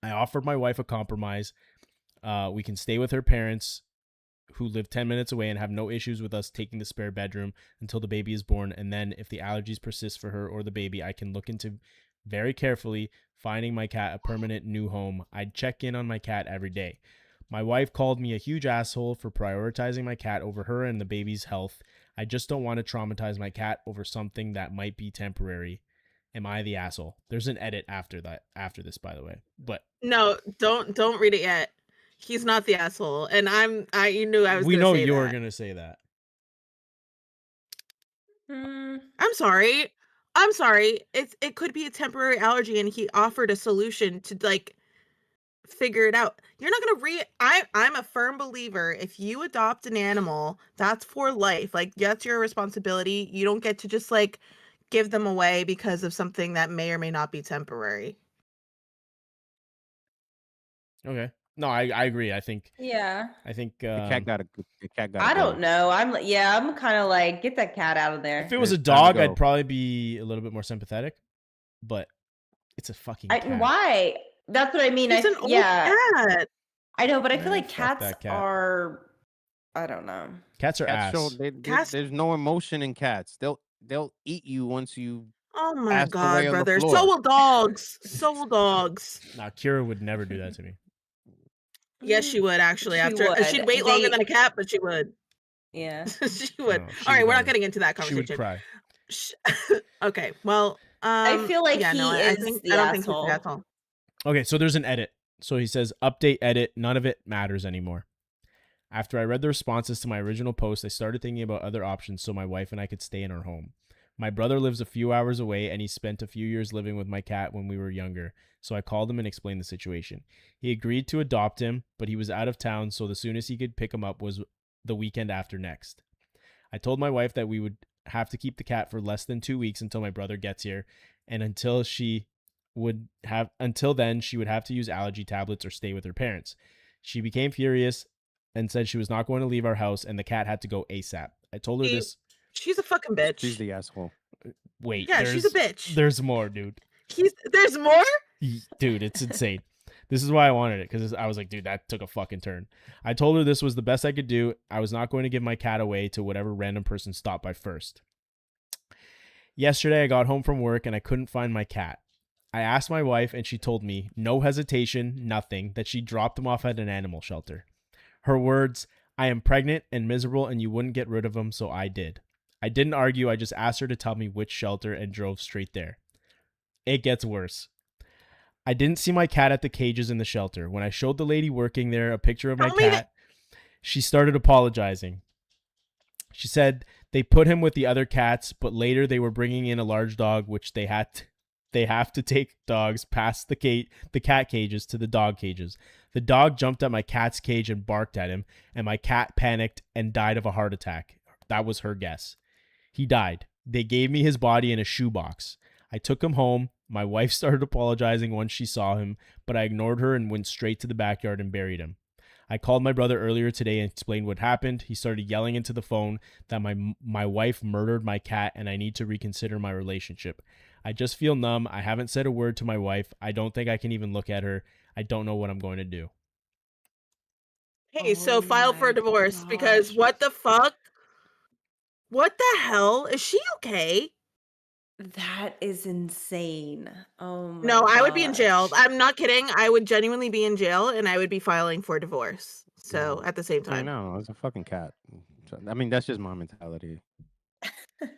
Speaker 3: I offered my wife a compromise. We can stay with her parents, who live 10 minutes away and have no issues with us taking the spare bedroom until the baby is born, and then if the allergies persist for her or the baby, I can look into very carefully finding my cat a permanent new home. I'd check in on my cat every day. My wife called me a huge asshole for prioritizing my cat over her and the baby's health. I just don't want to traumatize my cat over something that might be temporary. Am I the asshole? There's an edit after this, by the way. But
Speaker 4: No, don't read it yet. He's not the asshole, and you knew I was.
Speaker 3: we
Speaker 4: gonna
Speaker 3: know
Speaker 4: say
Speaker 3: you're
Speaker 4: that.
Speaker 3: gonna say that.
Speaker 4: I'm sorry. It could be a temporary allergy, and he offered a solution to like figure it out. You're not gonna I'm a firm believer. If you adopt an animal, that's for life. Like that's your responsibility. You don't get to just like give them away because of something that may or may not be temporary.
Speaker 3: Okay. No, I agree. I think
Speaker 1: Yeah.
Speaker 2: The cat got a
Speaker 1: I
Speaker 2: go.
Speaker 1: don't know. I'm kind of like, get that cat out of there.
Speaker 3: if it was a
Speaker 2: It's time to
Speaker 3: dog,
Speaker 2: go.
Speaker 3: I'd probably be a little bit more sympathetic. But it's a fucking cat.
Speaker 1: Why? That's what I mean.
Speaker 4: It's an old cat.
Speaker 1: I know, but I feel
Speaker 3: Man,
Speaker 1: like
Speaker 3: fuck
Speaker 1: cats
Speaker 3: that cat.
Speaker 1: are, I don't know.
Speaker 3: Cats are
Speaker 2: Cats
Speaker 3: ass.
Speaker 4: Cats-
Speaker 2: there's no emotion in cats. They'll eat you once you
Speaker 4: Oh my
Speaker 2: passed away
Speaker 4: god,
Speaker 2: on the
Speaker 4: brother.
Speaker 2: floor.
Speaker 4: So will dogs. So will dogs.
Speaker 3: Nah, Kira would never do that to me.
Speaker 4: Yes, she would actually.
Speaker 1: She
Speaker 4: After
Speaker 1: would.
Speaker 4: she'd wait longer than a cat, but she would.
Speaker 1: Yeah.
Speaker 4: She would.
Speaker 3: No, she
Speaker 4: All right,
Speaker 3: would
Speaker 4: we're
Speaker 3: never.
Speaker 4: not getting into that
Speaker 3: She would
Speaker 4: conversation.
Speaker 3: cry.
Speaker 4: Okay, well,
Speaker 1: I feel like
Speaker 4: yeah,
Speaker 1: he
Speaker 4: no, I
Speaker 1: is
Speaker 4: think
Speaker 1: the
Speaker 4: I don't think he's
Speaker 1: asshole.
Speaker 4: the asshole.
Speaker 3: Okay, so there's an edit. So he says, update, edit, none of it matters anymore. After I read the responses to my original post, I started thinking about other options so my wife and I could stay in our home. My brother lives a few hours away and he spent a few years living with my cat when we were younger, so I called him and explained the situation. He agreed to adopt him, but he was out of town, so the soonest he could pick him up was the weekend after next. I told my wife that we would have to keep the cat for less than 2 weeks until my brother gets here, and until then she would have to use allergy tablets or stay with her parents. She became furious and said she was not going to leave our house and the cat had to go ASAP. I told her
Speaker 4: She-
Speaker 3: this.
Speaker 4: She's a fucking bitch.
Speaker 2: She's the asshole.
Speaker 3: Wait,
Speaker 4: Yeah, she's a bitch.
Speaker 3: There's more, dude.
Speaker 4: There's more?
Speaker 3: Dude, it's insane. This is why I wanted it, because I was like, dude, that took a fucking turn. I told her this was the best I could do. I was not going to give my cat away to whatever random person stopped by first. Yesterday, I got home from work and I couldn't find my cat. I asked my wife and she told me, no hesitation, nothing, that she dropped him off at an animal shelter. Her words, I am pregnant and miserable and you wouldn't get rid of him, so I did. I didn't argue, I just asked her to tell me which shelter and drove straight there. It gets worse. I didn't see my cat at the cages in the shelter. When I showed the lady working there a picture of my cat, she started apologizing. She said they put him with the other cats, but later they were bringing in a large dog, which they have to take dogs past the cat cages to the dog cages. The dog jumped at my cat's cage and barked at him, and my cat panicked and died of a heart attack. That was her guess. He died. They gave me his body in a shoebox. I took him home. My wife started apologizing once she saw him, but I ignored her and went straight to the backyard and buried him. I called my brother earlier today and explained what happened. He started yelling into the phone that my wife murdered my cat and I need to reconsider my relationship. I just feel numb. I haven't said a word to my wife. I don't think I can even look at her. I don't know what I'm going to do.
Speaker 4: Hey, so
Speaker 1: Oh
Speaker 4: file for
Speaker 1: my
Speaker 4: a divorce because
Speaker 1: gosh.
Speaker 4: what the fuck? What the hell? Is she okay?
Speaker 1: That is insane. Oh my
Speaker 4: No, I would be in jail.
Speaker 1: gosh.
Speaker 4: I'm not kidding. I would genuinely be in jail and I would be filing for divorce. So at the same
Speaker 2: I
Speaker 4: time.
Speaker 2: know, it's a fucking cat. I mean, that's just my mentality.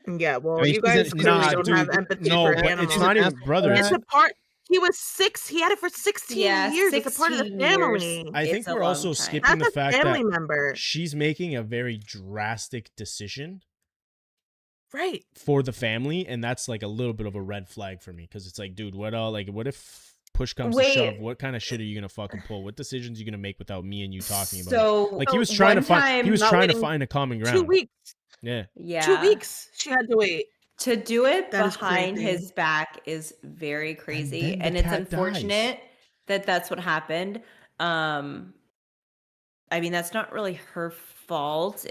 Speaker 4: Yeah, well,
Speaker 2: I mean,
Speaker 4: you
Speaker 2: she's
Speaker 4: guys
Speaker 2: a-
Speaker 4: clearly
Speaker 3: Nah,
Speaker 4: don't
Speaker 3: dude,
Speaker 4: have empathy
Speaker 3: no,
Speaker 4: for
Speaker 3: but
Speaker 4: animals.
Speaker 3: it's not even
Speaker 2: asshole.
Speaker 3: brothers.
Speaker 4: It's a part. he was 6. He had it for 16
Speaker 1: Yeah,
Speaker 4: years. It's a part of the
Speaker 1: 16 years.
Speaker 4: family.
Speaker 3: I think
Speaker 1: It's a
Speaker 3: we're
Speaker 1: long
Speaker 3: also
Speaker 1: time.
Speaker 3: skipping
Speaker 4: That's
Speaker 3: the
Speaker 4: a
Speaker 3: fact
Speaker 4: family
Speaker 3: that
Speaker 4: member.
Speaker 3: she's making a very drastic decision
Speaker 4: Right.
Speaker 3: for the family, and that's like a little bit of a red flag for me because it's like, dude, what if push comes to shove?
Speaker 1: Wait.
Speaker 3: What kind of shit are you gonna fucking pull? What decisions are you gonna make without me and you talking about it?
Speaker 1: So
Speaker 3: Like he was trying to
Speaker 1: one
Speaker 3: find, he was
Speaker 1: time-
Speaker 4: Not
Speaker 3: trying to
Speaker 4: waiting
Speaker 3: find a common
Speaker 4: 2
Speaker 3: ground.
Speaker 4: weeks.
Speaker 3: Yeah,
Speaker 1: Yeah.
Speaker 4: 2 weeks she had to wait.
Speaker 1: To do it
Speaker 4: That is
Speaker 1: behind
Speaker 4: crazy.
Speaker 1: his back is very crazy,
Speaker 3: then the
Speaker 1: and it's
Speaker 3: cat
Speaker 1: unfortunate that that's what happened. I mean, that's not really her fault,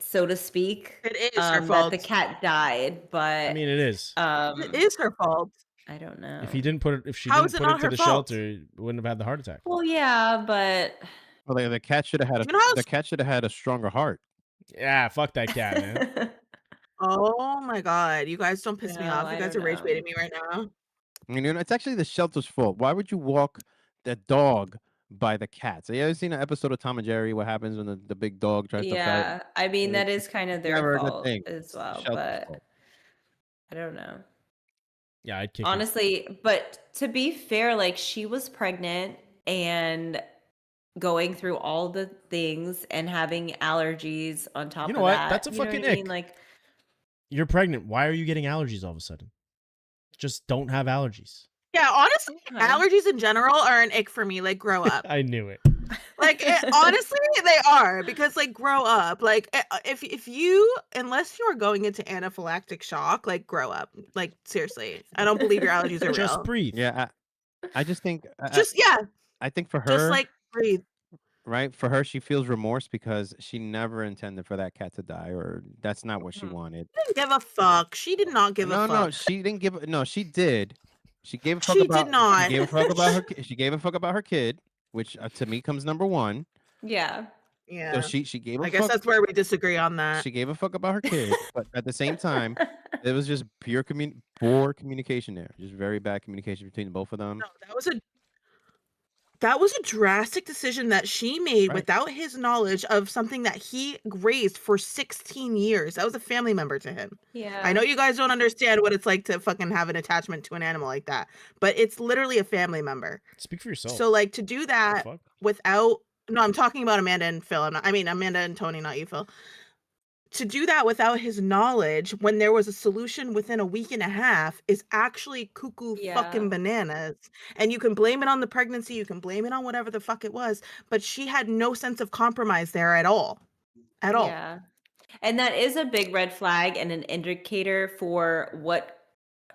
Speaker 1: so to speak.
Speaker 4: It is her
Speaker 1: That
Speaker 4: fault.
Speaker 1: the cat died, but
Speaker 3: I mean it is.
Speaker 4: It is her fault.
Speaker 1: I don't know.
Speaker 3: If he didn't put it, if she
Speaker 4: How
Speaker 3: didn't
Speaker 4: is it
Speaker 3: put it
Speaker 4: not
Speaker 3: to
Speaker 4: her
Speaker 3: the
Speaker 4: fault?
Speaker 3: shelter, he wouldn't have had the heart attack.
Speaker 1: Well, yeah, but
Speaker 2: Well, the cat should have had
Speaker 4: You know how
Speaker 2: the cat should have had a stronger heart.
Speaker 3: Yeah, fuck that cat, man.
Speaker 4: Oh my god, you guys don't piss me
Speaker 1: No,
Speaker 4: off.
Speaker 1: I
Speaker 4: You guys
Speaker 1: don't
Speaker 4: are rage
Speaker 1: know.
Speaker 4: baiting me right now.
Speaker 2: I mean, it's actually the shelter's fault. Why would you walk the dog by the cats? Have you ever seen an episode of Tom and Jerry? What happens when the big dog tries to fight?
Speaker 1: yeah, I mean
Speaker 2: It's
Speaker 1: that is kind of their
Speaker 2: never a good
Speaker 1: fault
Speaker 2: thing.
Speaker 1: as
Speaker 2: It's the
Speaker 1: well,
Speaker 2: shelter's
Speaker 1: but
Speaker 2: fault.
Speaker 1: I don't know.
Speaker 3: Yeah, I'd kick her.
Speaker 1: Honestly, but to be fair, like she was pregnant and going through all the things and having allergies on top
Speaker 3: You know
Speaker 1: of
Speaker 3: what?
Speaker 1: that.
Speaker 3: That's a
Speaker 1: you know
Speaker 3: fucking
Speaker 1: what I mean?
Speaker 3: ick.
Speaker 1: Like,
Speaker 3: You're pregnant. Why are you getting allergies all of a sudden? Just don't have allergies.
Speaker 4: Yeah, honestly,
Speaker 1: Okay.
Speaker 4: allergies in general are an ick for me. Like, grow up.
Speaker 3: I knew it.
Speaker 4: Like, honestly, they are because, like, grow up. Like, if you, unless you are going into anaphylactic shock, like, grow up. Like, seriously, I don't believe your allergies are
Speaker 3: Just
Speaker 4: real.
Speaker 3: breathe.
Speaker 2: Yeah, I just think I think for her,
Speaker 4: just like breathe.
Speaker 2: right? For her, she feels remorse because she never intended for that cat to die, or that's not what she
Speaker 1: Mhm.
Speaker 2: wanted.
Speaker 4: Didn't give a fuck. She did not give a fuck.
Speaker 2: No, she didn't give. No, she did. She gave a fuck
Speaker 4: She
Speaker 2: about.
Speaker 4: did not.
Speaker 2: She gave a fuck about her. She gave a fuck about her kid, which to me comes number one.
Speaker 1: yeah.
Speaker 4: Yeah.
Speaker 2: So she gave a
Speaker 4: I guess
Speaker 2: fuck.
Speaker 4: that's where we disagree on that.
Speaker 2: She gave a fuck about her kid, but at the same time, it was just poor communication there. Just very bad communication between both of them.
Speaker 4: No, that was a drastic decision that she made
Speaker 2: Right.
Speaker 4: without his knowledge of something that he raised for 16 years. That was a family member to him.
Speaker 1: Yeah.
Speaker 4: I know you guys don't understand what it's like to fucking have an attachment to an animal like that, but it's literally a family member.
Speaker 3: Speak for yourself.
Speaker 4: So, like, to do
Speaker 3: The
Speaker 4: that
Speaker 3: fuck?
Speaker 4: without, no, I'm talking about Amanda and Phil. Amanda and Tony, not you, Phil. To do that without his knowledge when there was a solution within a week and a half is actually cuckoo
Speaker 1: Yeah.
Speaker 4: fucking bananas. And you can blame it on the pregnancy, you can blame it on whatever the fuck it was, but she had no sense of compromise there at all. At all.
Speaker 1: Yeah. And that is a big red flag and an indicator for what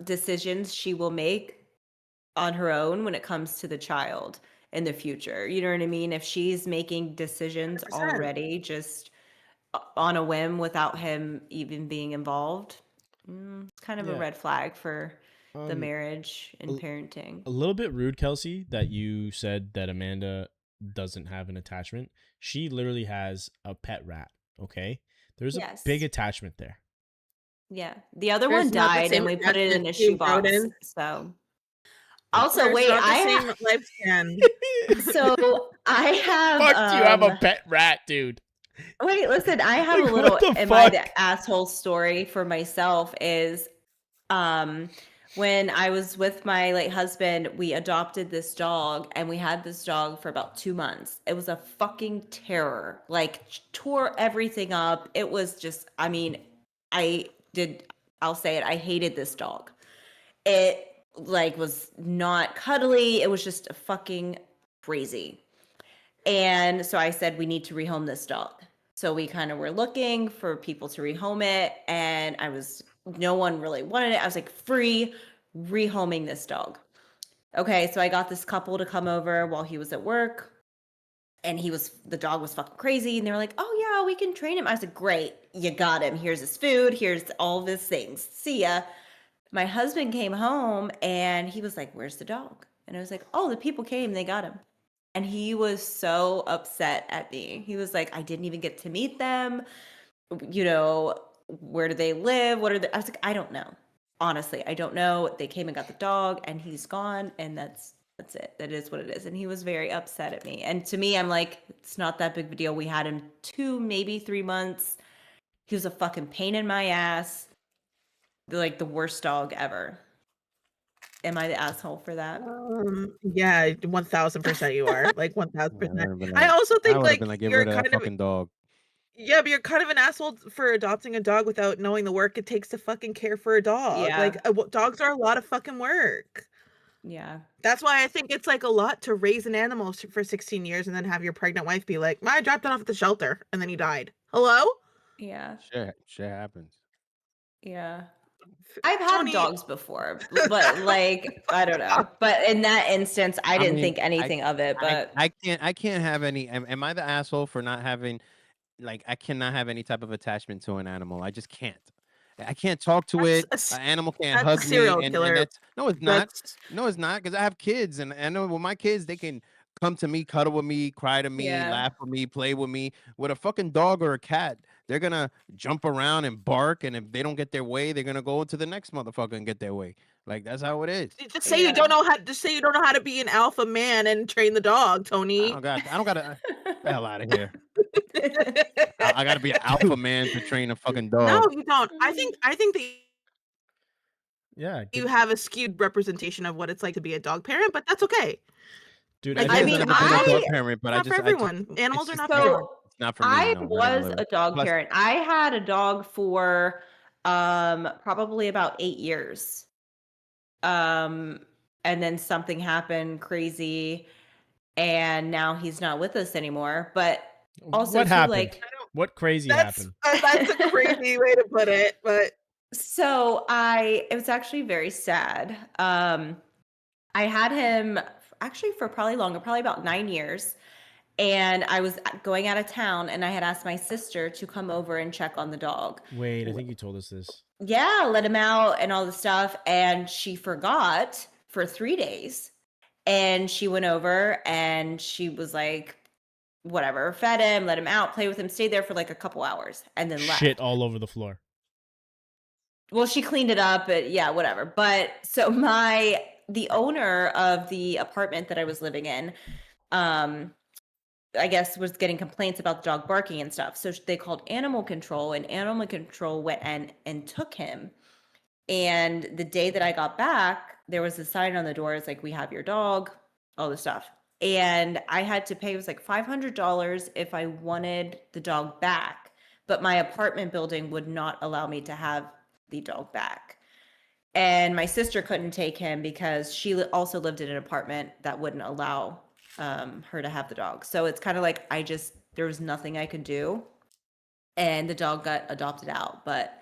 Speaker 1: decisions she will make on her own when it comes to the child in the future. You know what I mean? If she's making decisions
Speaker 4: 100%.
Speaker 1: already just on a whim without him even being involved, it's kind of a
Speaker 3: Yeah.
Speaker 1: red flag for the
Speaker 3: Um,
Speaker 1: marriage and
Speaker 3: a-
Speaker 1: parenting.
Speaker 3: A little bit rude, Kelsey, that you said that Amanda doesn't have an attachment. She literally has a pet rat. Okay, there's a big
Speaker 1: Yes.
Speaker 3: attachment there.
Speaker 1: Yeah. The other
Speaker 4: There's
Speaker 1: one
Speaker 4: not the
Speaker 1: died
Speaker 4: same
Speaker 1: and we put it in a
Speaker 4: attachment to
Speaker 1: shoebox.
Speaker 4: rodents.
Speaker 1: So also
Speaker 4: There's
Speaker 1: wait,
Speaker 4: not the
Speaker 1: I
Speaker 4: same lifespan.
Speaker 1: so I have
Speaker 3: Fuck you! I'm a pet rat, dude.
Speaker 1: wait, listen, I have
Speaker 3: Like,
Speaker 1: a little
Speaker 3: what the
Speaker 1: am I
Speaker 3: fuck?
Speaker 1: the asshole story for myself is when I was with my late husband, we adopted this dog and we had this dog for about 2 months. It was a fucking terror. Like tore everything up. It was just, I mean, I'll say it, I hated this dog. It like was not cuddly. It was just fucking crazy. And so I said, we need to rehome this dog. So we kind of were looking for people to rehome it. And no one really wanted it. I was like, free rehoming this dog. Okay. So I got this couple to come over while he was at work. And the dog was fucking crazy. And they were like, oh yeah, we can train him. I was like, great. You got him. Here's his food. Here's all of his things. See ya. My husband came home and he was like, where's the dog? And I was like, oh, the people came, they got him. And he was so upset at me. He was like, I didn't even get to meet them. You know, where do they live? What are they? I was like, I don't know. Honestly, I don't know. They came and got the dog and he's gone. And that's it. That is what it is. And he was very upset at me. And to me, I'm like, it's not that big of a deal. We had him 2, maybe 3 months. He was a fucking pain in my ass. Like the worst dog ever. Am I the asshole for that?
Speaker 4: Yeah, 1000% you are. Like
Speaker 2: I
Speaker 4: 1000%.
Speaker 2: would have been
Speaker 4: I
Speaker 2: like,
Speaker 4: also
Speaker 2: I
Speaker 4: think
Speaker 2: would have been
Speaker 4: like
Speaker 2: like, get
Speaker 4: you're
Speaker 2: rid of that
Speaker 4: kind of
Speaker 2: fucking dog.
Speaker 4: yeah, but you're kind of an asshole for adopting a dog without knowing the work it takes to fucking care for a dog. Like
Speaker 1: Yeah.
Speaker 4: dogs are a lot of fucking work.
Speaker 1: Yeah.
Speaker 4: That's why I think it's like a lot to raise an animal for 16 years and then have your pregnant wife be like, I dropped it off at the shelter and then he died. Hello?
Speaker 1: Yeah.
Speaker 2: Shit happens.
Speaker 1: Yeah. I've had
Speaker 4: Tony,
Speaker 1: dogs before, but like I don't know. But in that instance, I
Speaker 2: I
Speaker 1: didn't
Speaker 2: mean,
Speaker 1: think anything of it. But
Speaker 2: I can't have any. Am I the asshole for not having, like, I cannot have any type of attachment to an animal. I just can't. I can't talk to it. An animal can't
Speaker 4: that's a
Speaker 2: hug me,
Speaker 4: serial
Speaker 2: and
Speaker 4: killer.
Speaker 2: that's no, it's not.
Speaker 4: That's
Speaker 2: No, it's not, because I have kids, and I know with my kids, they can come to me, cuddle with me, cry to me,
Speaker 1: yeah.
Speaker 2: laugh with me, play with me. With a fucking dog or a cat, they're gonna jump around and bark, and if they don't get their way, they're gonna go to the next motherfucker and get their way. Like, that's how it is.
Speaker 4: just say you don't know how just say you don't know how to be an alpha man and train the dog, Tony.
Speaker 2: I don't gotta the hell out of here. I gotta be an alpha man to train a fucking
Speaker 4: No,
Speaker 2: dog.
Speaker 4: you don't. I think that
Speaker 3: Yeah,
Speaker 4: you have a skewed representation of what it's like to be a dog parent, but that's okay.
Speaker 3: dude.
Speaker 4: Like,
Speaker 3: I
Speaker 2: It
Speaker 1: I
Speaker 3: think
Speaker 2: is
Speaker 1: mean,
Speaker 2: like being a
Speaker 1: I
Speaker 2: dog parent, but
Speaker 4: not for everyone. Animals are not for everyone.
Speaker 1: so
Speaker 2: it's not for me.
Speaker 1: I
Speaker 2: No,
Speaker 1: was
Speaker 2: regular.
Speaker 1: a dog
Speaker 2: Plus,
Speaker 1: parent. I had a dog for probably about 8 years. And then something happened crazy and now he's not with us anymore. But also
Speaker 3: what
Speaker 1: too,
Speaker 3: happened?
Speaker 1: like
Speaker 3: What crazy
Speaker 4: That's
Speaker 3: happened?
Speaker 4: that's a crazy way to put it, but
Speaker 1: so it was actually very sad. I had him actually for probably longer, probably about 9 years. And I was going out of town and I had asked my sister to come over and check on the dog.
Speaker 3: Wait, I think you told us this.
Speaker 1: Yeah, let him out and all the stuff. And she forgot for 3 days. And she went over and she was like, whatever, fed him, let him out, play with him, stayed there for like a couple hours and then left.
Speaker 3: Shit all over the floor.
Speaker 1: Well, she cleaned it up, but yeah, whatever. But so the owner of the apartment that I was living in, I guess was getting complaints about the dog barking and stuff. So they called animal control and animal control went and took him. And the day that I got back, there was a sign on the door. It's like, we have your dog, all this stuff. And I had to pay, it was like $500 if I wanted the dog back. But my apartment building would not allow me to have the dog back. And my sister couldn't take him because she also lived in an apartment that wouldn't allow her to have the dog. So it's kind of like there was nothing I could do. And the dog got adopted out. But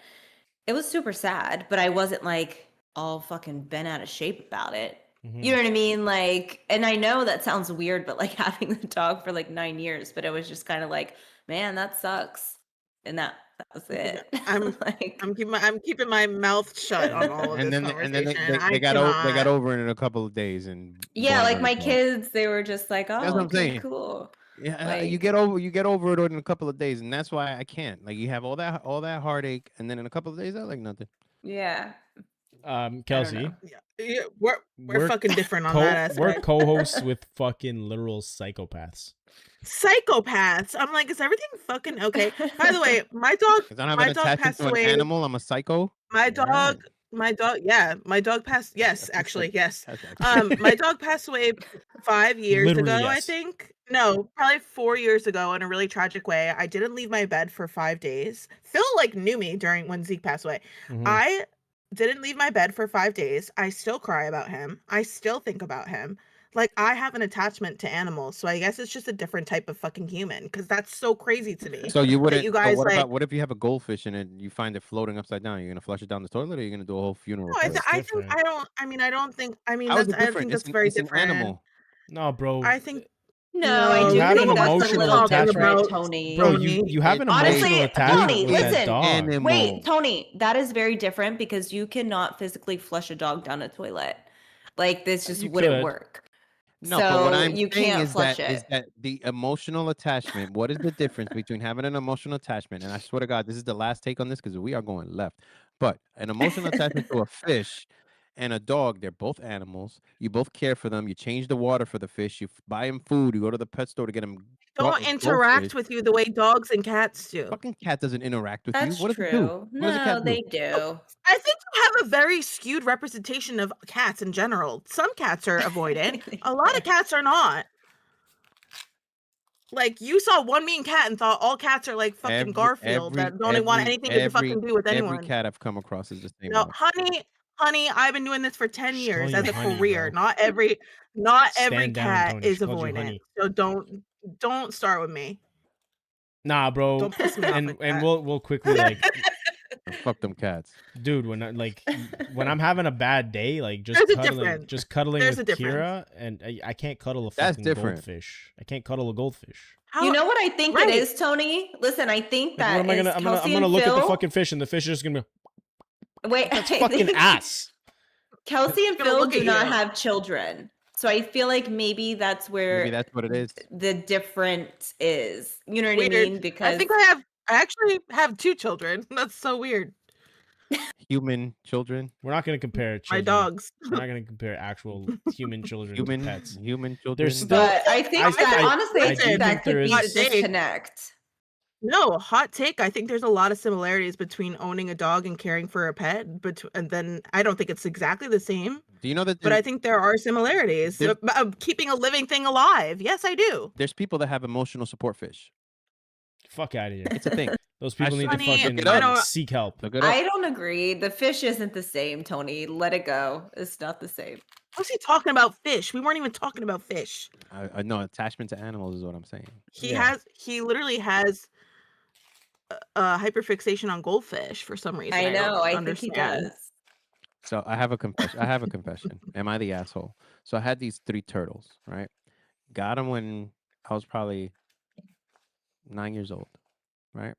Speaker 1: it was super sad. But I wasn't like all fucking bent out of shape about it.
Speaker 3: Mhm.
Speaker 1: You know what I mean? Like, and I know that sounds weird, but like having the dog for like 9 years, but it was just kind of like, man, that sucks. And that was it.
Speaker 4: I'm keeping my mouth shut on all of this
Speaker 2: and then
Speaker 4: conversation.
Speaker 2: they got over it in a couple of days, and
Speaker 1: yeah,
Speaker 2: boom,
Speaker 1: like
Speaker 2: let
Speaker 1: my
Speaker 2: it go.
Speaker 1: kids, they were just like,
Speaker 2: That's
Speaker 1: oh,
Speaker 2: what I'm
Speaker 1: okay,
Speaker 2: saying.
Speaker 1: cool.
Speaker 2: Yeah, you
Speaker 1: Like,
Speaker 2: get over it in a couple of days, and that's why I can't. Like, you have all that heartache, and then in a couple of days, I like nothing.
Speaker 1: yeah.
Speaker 3: Kelsey,
Speaker 1: know.
Speaker 4: Yeah, we're fucking different on that
Speaker 3: we're
Speaker 4: aspect.
Speaker 3: co-hosts with fucking literal psychopaths.
Speaker 4: Psychopaths. I'm like, is everything fucking okay? By the way, my dog
Speaker 2: 'Cause I don't have
Speaker 4: my
Speaker 2: an
Speaker 4: dog
Speaker 2: attachment
Speaker 4: passed
Speaker 2: to an
Speaker 4: away.
Speaker 2: animal. I'm a psycho.
Speaker 4: My
Speaker 2: All right.
Speaker 4: dog passed. Yes, actually, yes.
Speaker 2: That's actually-
Speaker 4: My dog passed away 5 years
Speaker 3: Literally,
Speaker 4: ago, I
Speaker 3: yes.
Speaker 4: think. No, probably 4 years ago in a really tragic way. I didn't leave my bed for 5 days. Phil like knew me when Zeke passed away.
Speaker 3: Mhm.
Speaker 4: I didn't leave my bed for 5 days. I still cry about him. I still think about him. Like, I have an attachment to animals, so I guess it's just a different type of fucking human, because that's so crazy to me.
Speaker 2: So you wouldn't.
Speaker 4: you
Speaker 2: so
Speaker 4: guys,
Speaker 2: what
Speaker 4: like-
Speaker 2: about what if you have a goldfish and you find it floating upside down? You're gonna flush it down the toilet, or you're gonna do a whole funeral?
Speaker 4: No,
Speaker 2: for it?
Speaker 3: That's
Speaker 4: I
Speaker 3: different.
Speaker 4: think I don't. I mean, I don't think. I mean,
Speaker 2: How is
Speaker 4: that's.
Speaker 2: it
Speaker 4: I
Speaker 2: different?
Speaker 4: think
Speaker 2: It's
Speaker 4: that's very
Speaker 2: it's
Speaker 4: different.
Speaker 2: an animal.
Speaker 3: No, bro.
Speaker 4: I think.
Speaker 1: No, I
Speaker 4: No,
Speaker 1: do
Speaker 3: you have
Speaker 1: think
Speaker 3: an
Speaker 1: that's a
Speaker 3: emotional
Speaker 1: little different,
Speaker 3: attachment.
Speaker 1: Tony.
Speaker 3: Bro,
Speaker 4: Tony,
Speaker 3: you have an
Speaker 1: Honestly,
Speaker 3: emotional attachment
Speaker 1: Tony,
Speaker 3: with that
Speaker 1: listen.
Speaker 3: dog.
Speaker 2: Animal.
Speaker 1: Wait, Tony, that is very different because you cannot physically flush a dog down a toilet. Like, this just
Speaker 3: You
Speaker 1: wouldn't
Speaker 3: could.
Speaker 1: work.
Speaker 2: No, but what
Speaker 1: So
Speaker 2: I'm
Speaker 1: you
Speaker 2: saying
Speaker 1: can't
Speaker 2: is
Speaker 1: flush
Speaker 2: that
Speaker 1: it.
Speaker 2: the emotional attachment. What is the difference between having an emotional attachment? And I swear to God, this is the last take on this because we are going left. But an emotional attachment to a fish and a dog, they're both animals. You both care for them. You change the water for the fish. You buy them food. You go to the pet store to get them
Speaker 4: Don't
Speaker 2: goldfish.
Speaker 4: interact with you the way dogs and cats do.
Speaker 2: Fucking cat doesn't interact with you.
Speaker 1: That's
Speaker 2: What does it do?
Speaker 1: true.
Speaker 2: What does a
Speaker 1: No,
Speaker 2: cat do?
Speaker 1: they do.
Speaker 4: I think you have a very skewed representation of cats in general. Some cats are avoidant. A lot of cats are not. Like, you saw one mean cat and thought all cats are like fucking Garfield that don't want anything to fucking do with anyone.
Speaker 2: Every cat I've come across is the same.
Speaker 4: No,
Speaker 2: way.
Speaker 4: honey, I've been doing this for 10
Speaker 3: Just
Speaker 4: years
Speaker 3: call
Speaker 4: as
Speaker 3: you
Speaker 4: a
Speaker 3: honey,
Speaker 4: career.
Speaker 3: bro.
Speaker 4: Not every
Speaker 3: Stand down,
Speaker 4: cat
Speaker 3: Tony.
Speaker 4: is
Speaker 3: She called you
Speaker 4: avoidant.
Speaker 3: honey.
Speaker 4: So don't start with me.
Speaker 3: Nah, bro.
Speaker 4: Don't piss me off.
Speaker 3: And
Speaker 4: like
Speaker 3: and
Speaker 4: that.
Speaker 3: we'll quickly like,
Speaker 2: Fuck them cats.
Speaker 3: dude, when when I'm having a bad day, like just
Speaker 4: There's a
Speaker 3: cuddling,
Speaker 4: difference.
Speaker 3: just cuddling
Speaker 4: There's
Speaker 3: with
Speaker 4: a difference.
Speaker 3: Kira, and I can't cuddle a
Speaker 2: That's
Speaker 3: fucking
Speaker 2: different.
Speaker 3: goldfish. I can't cuddle a goldfish.
Speaker 4: How,
Speaker 1: You know what I think
Speaker 4: Right.
Speaker 1: it is, Tony? Listen, I think
Speaker 3: Like,
Speaker 1: that
Speaker 3: what am I gonna?
Speaker 1: is
Speaker 3: I'm
Speaker 1: Kelsey
Speaker 3: gonna
Speaker 1: and
Speaker 3: look at the
Speaker 1: Phil-
Speaker 3: fucking fish, and the fish is just gonna be
Speaker 1: Wait,
Speaker 3: that's
Speaker 1: I
Speaker 3: fucking
Speaker 1: think
Speaker 3: ass.
Speaker 1: Kelsey and
Speaker 4: Gonna
Speaker 1: Phil
Speaker 4: look
Speaker 1: do
Speaker 4: at
Speaker 1: not
Speaker 4: you.
Speaker 1: have children. So I feel like maybe that's where
Speaker 2: Maybe that's what it is.
Speaker 1: the difference is. You know what
Speaker 4: Weird.
Speaker 1: I mean? Because
Speaker 4: I think I actually have 2 children. That's so weird.
Speaker 2: Human children,
Speaker 3: We're not gonna compare
Speaker 4: My
Speaker 3: children.
Speaker 4: dogs.
Speaker 3: We're not gonna compare actual human children to pets.
Speaker 2: human children.
Speaker 3: There's still-
Speaker 1: but I think that honestly, I
Speaker 4: do
Speaker 1: think that
Speaker 3: think there
Speaker 1: could be a
Speaker 4: is-
Speaker 1: disconnect.
Speaker 4: No, hot take. I think there's a lot of similarities between owning a dog and caring for a pet, but and then I don't think it's exactly the same,
Speaker 2: Do you know that?
Speaker 4: but I think there are similarities.
Speaker 2: There's-
Speaker 4: Keeping a living thing alive. Yes, I do.
Speaker 2: there's people that have emotional support fish.
Speaker 3: Fuck out of here.
Speaker 2: It's a thing.
Speaker 3: Those people need to
Speaker 4: Honey,
Speaker 3: fucking
Speaker 2: I
Speaker 4: don't-
Speaker 3: seek help.
Speaker 2: Look it up.
Speaker 1: I don't agree. The fish isn't the same, Tony. Let it go. It's not the same.
Speaker 4: What's he talking about? Fish. We weren't even talking about fish.
Speaker 2: I know attachment to animals is what I'm saying.
Speaker 4: He literally has a hyperfixation on goldfish for some reason.
Speaker 1: I know.
Speaker 4: don't
Speaker 1: I think
Speaker 4: understand.
Speaker 1: he does.
Speaker 2: So I have a confession. Am I the asshole? So I had these 3 turtles, right? Got them when I was probably 9 years old, right?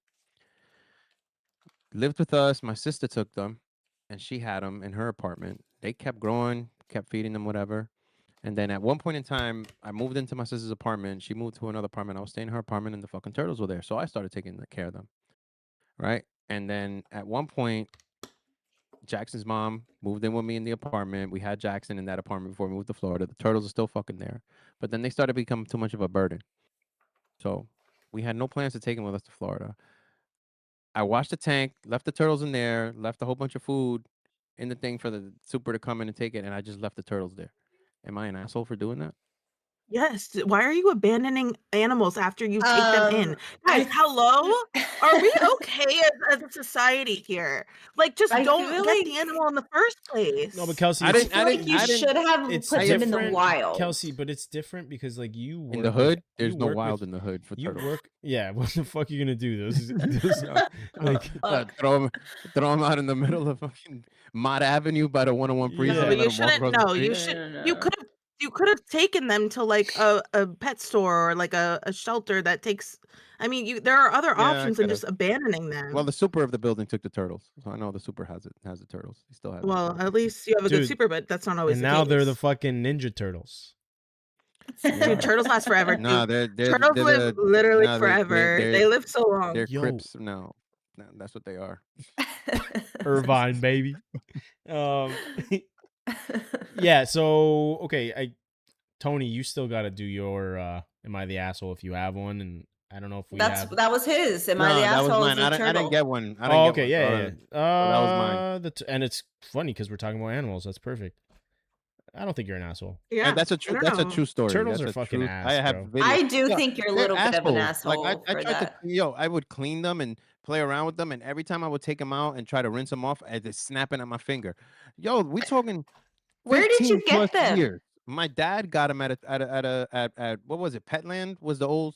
Speaker 2: Lived with us. My sister took them, and she had them in her apartment. They kept growing, kept feeding them, whatever. And then at one point in time, I moved into my sister's apartment. She moved to another apartment. I was staying in her apartment, and the fucking turtles were there. So I started taking care of them, right? And then at one point, Jackson's mom moved in with me in the apartment. We had Jackson in that apartment before we moved to Florida. The turtles are still fucking there. But then they started to become too much of a burden. So we had no plans to take them with us to Florida. I washed the tank, left the turtles in there, left a whole bunch of food in the thing for the super to come in and take it, and I just left the turtles there. Am I an asshole for doing that?
Speaker 4: Yes. Why are you abandoning animals after you take them in? Guys,
Speaker 1: I-
Speaker 4: hello? Are we okay as a society here? Like, just
Speaker 1: I
Speaker 4: don't
Speaker 1: feel
Speaker 4: get
Speaker 1: like-
Speaker 4: the animal in the first place.
Speaker 3: No, but Kelsey,
Speaker 2: I
Speaker 1: I
Speaker 3: it's,
Speaker 2: didn't-
Speaker 1: feel like you should have
Speaker 3: it's
Speaker 1: put them in the
Speaker 3: different,
Speaker 1: wild.
Speaker 3: Kelsey, but it's different because like you work
Speaker 2: In the
Speaker 3: with-
Speaker 2: hood, there's
Speaker 3: you
Speaker 2: no
Speaker 3: work
Speaker 2: wild
Speaker 3: with-
Speaker 2: in the hood for
Speaker 3: You
Speaker 2: turtles.
Speaker 3: work, yeah. What the fuck are you gonna do? Those like,
Speaker 1: Fuck.
Speaker 2: throw them out in the middle of fucking Mott Avenue by the 101 precinct.
Speaker 3: Yeah.
Speaker 4: No,
Speaker 2: and let
Speaker 4: you
Speaker 2: 'em walk
Speaker 4: shouldn't.
Speaker 2: across the
Speaker 4: No, you
Speaker 2: street?
Speaker 4: should.
Speaker 1: No.
Speaker 4: You could have taken them to like a pet store or like a shelter that takes. I mean, there are other
Speaker 2: Yeah, I
Speaker 4: options than
Speaker 2: could've.
Speaker 4: just abandoning them.
Speaker 2: Well, the super of the building took the turtles, so I know the super has the turtles. He still has.
Speaker 4: Well, at least you have a good
Speaker 3: Dude,
Speaker 4: super, but that's not always
Speaker 3: and
Speaker 4: the
Speaker 3: now they're the
Speaker 4: case.
Speaker 3: fucking Ninja Turtles.
Speaker 4: Dude, turtles last forever.
Speaker 2: No,
Speaker 4: dude.
Speaker 2: they're
Speaker 4: Turtles
Speaker 2: they're
Speaker 4: live
Speaker 2: the-
Speaker 4: literally
Speaker 2: no, they're-
Speaker 4: forever.
Speaker 2: they're-
Speaker 4: They live so long.
Speaker 2: They're
Speaker 3: Yo.
Speaker 2: Crips. No, that's what they are.
Speaker 3: Irvine, baby. Yeah. So okay, Tony, you still got to do your. Am I the asshole if you have one? And I don't know if we have.
Speaker 1: That was his. Am I
Speaker 2: No,
Speaker 1: the
Speaker 2: that was
Speaker 1: asshole?
Speaker 2: mine.
Speaker 1: Is
Speaker 2: I
Speaker 1: a
Speaker 2: didn't
Speaker 1: turtle?
Speaker 2: get one. I didn't
Speaker 3: Oh,
Speaker 2: get
Speaker 3: okay,
Speaker 2: one,
Speaker 3: yeah,
Speaker 2: so
Speaker 3: yeah.
Speaker 2: that was mine.
Speaker 3: And it's funny because we're talking about animals. That's perfect. I don't think you're an asshole.
Speaker 4: Yeah,
Speaker 2: And that's a true. That's a true story.
Speaker 3: Turtles
Speaker 2: That's
Speaker 3: are
Speaker 2: a
Speaker 3: fucking
Speaker 2: true,
Speaker 3: ass,
Speaker 2: I have
Speaker 3: bro.
Speaker 2: videos.
Speaker 1: I do
Speaker 2: Yeah,
Speaker 1: think you're a
Speaker 2: they're
Speaker 1: little bit of an
Speaker 2: assholes.
Speaker 1: asshole
Speaker 2: I
Speaker 1: for
Speaker 2: tried
Speaker 1: that.
Speaker 2: I would clean them and play around with them, and every time I would take them out and try to rinse them off, it's snapping at my finger. Yo, we talking.
Speaker 1: Where did you
Speaker 2: 15 plus
Speaker 1: get them?
Speaker 2: years. My dad got them at what was it? Petland was the old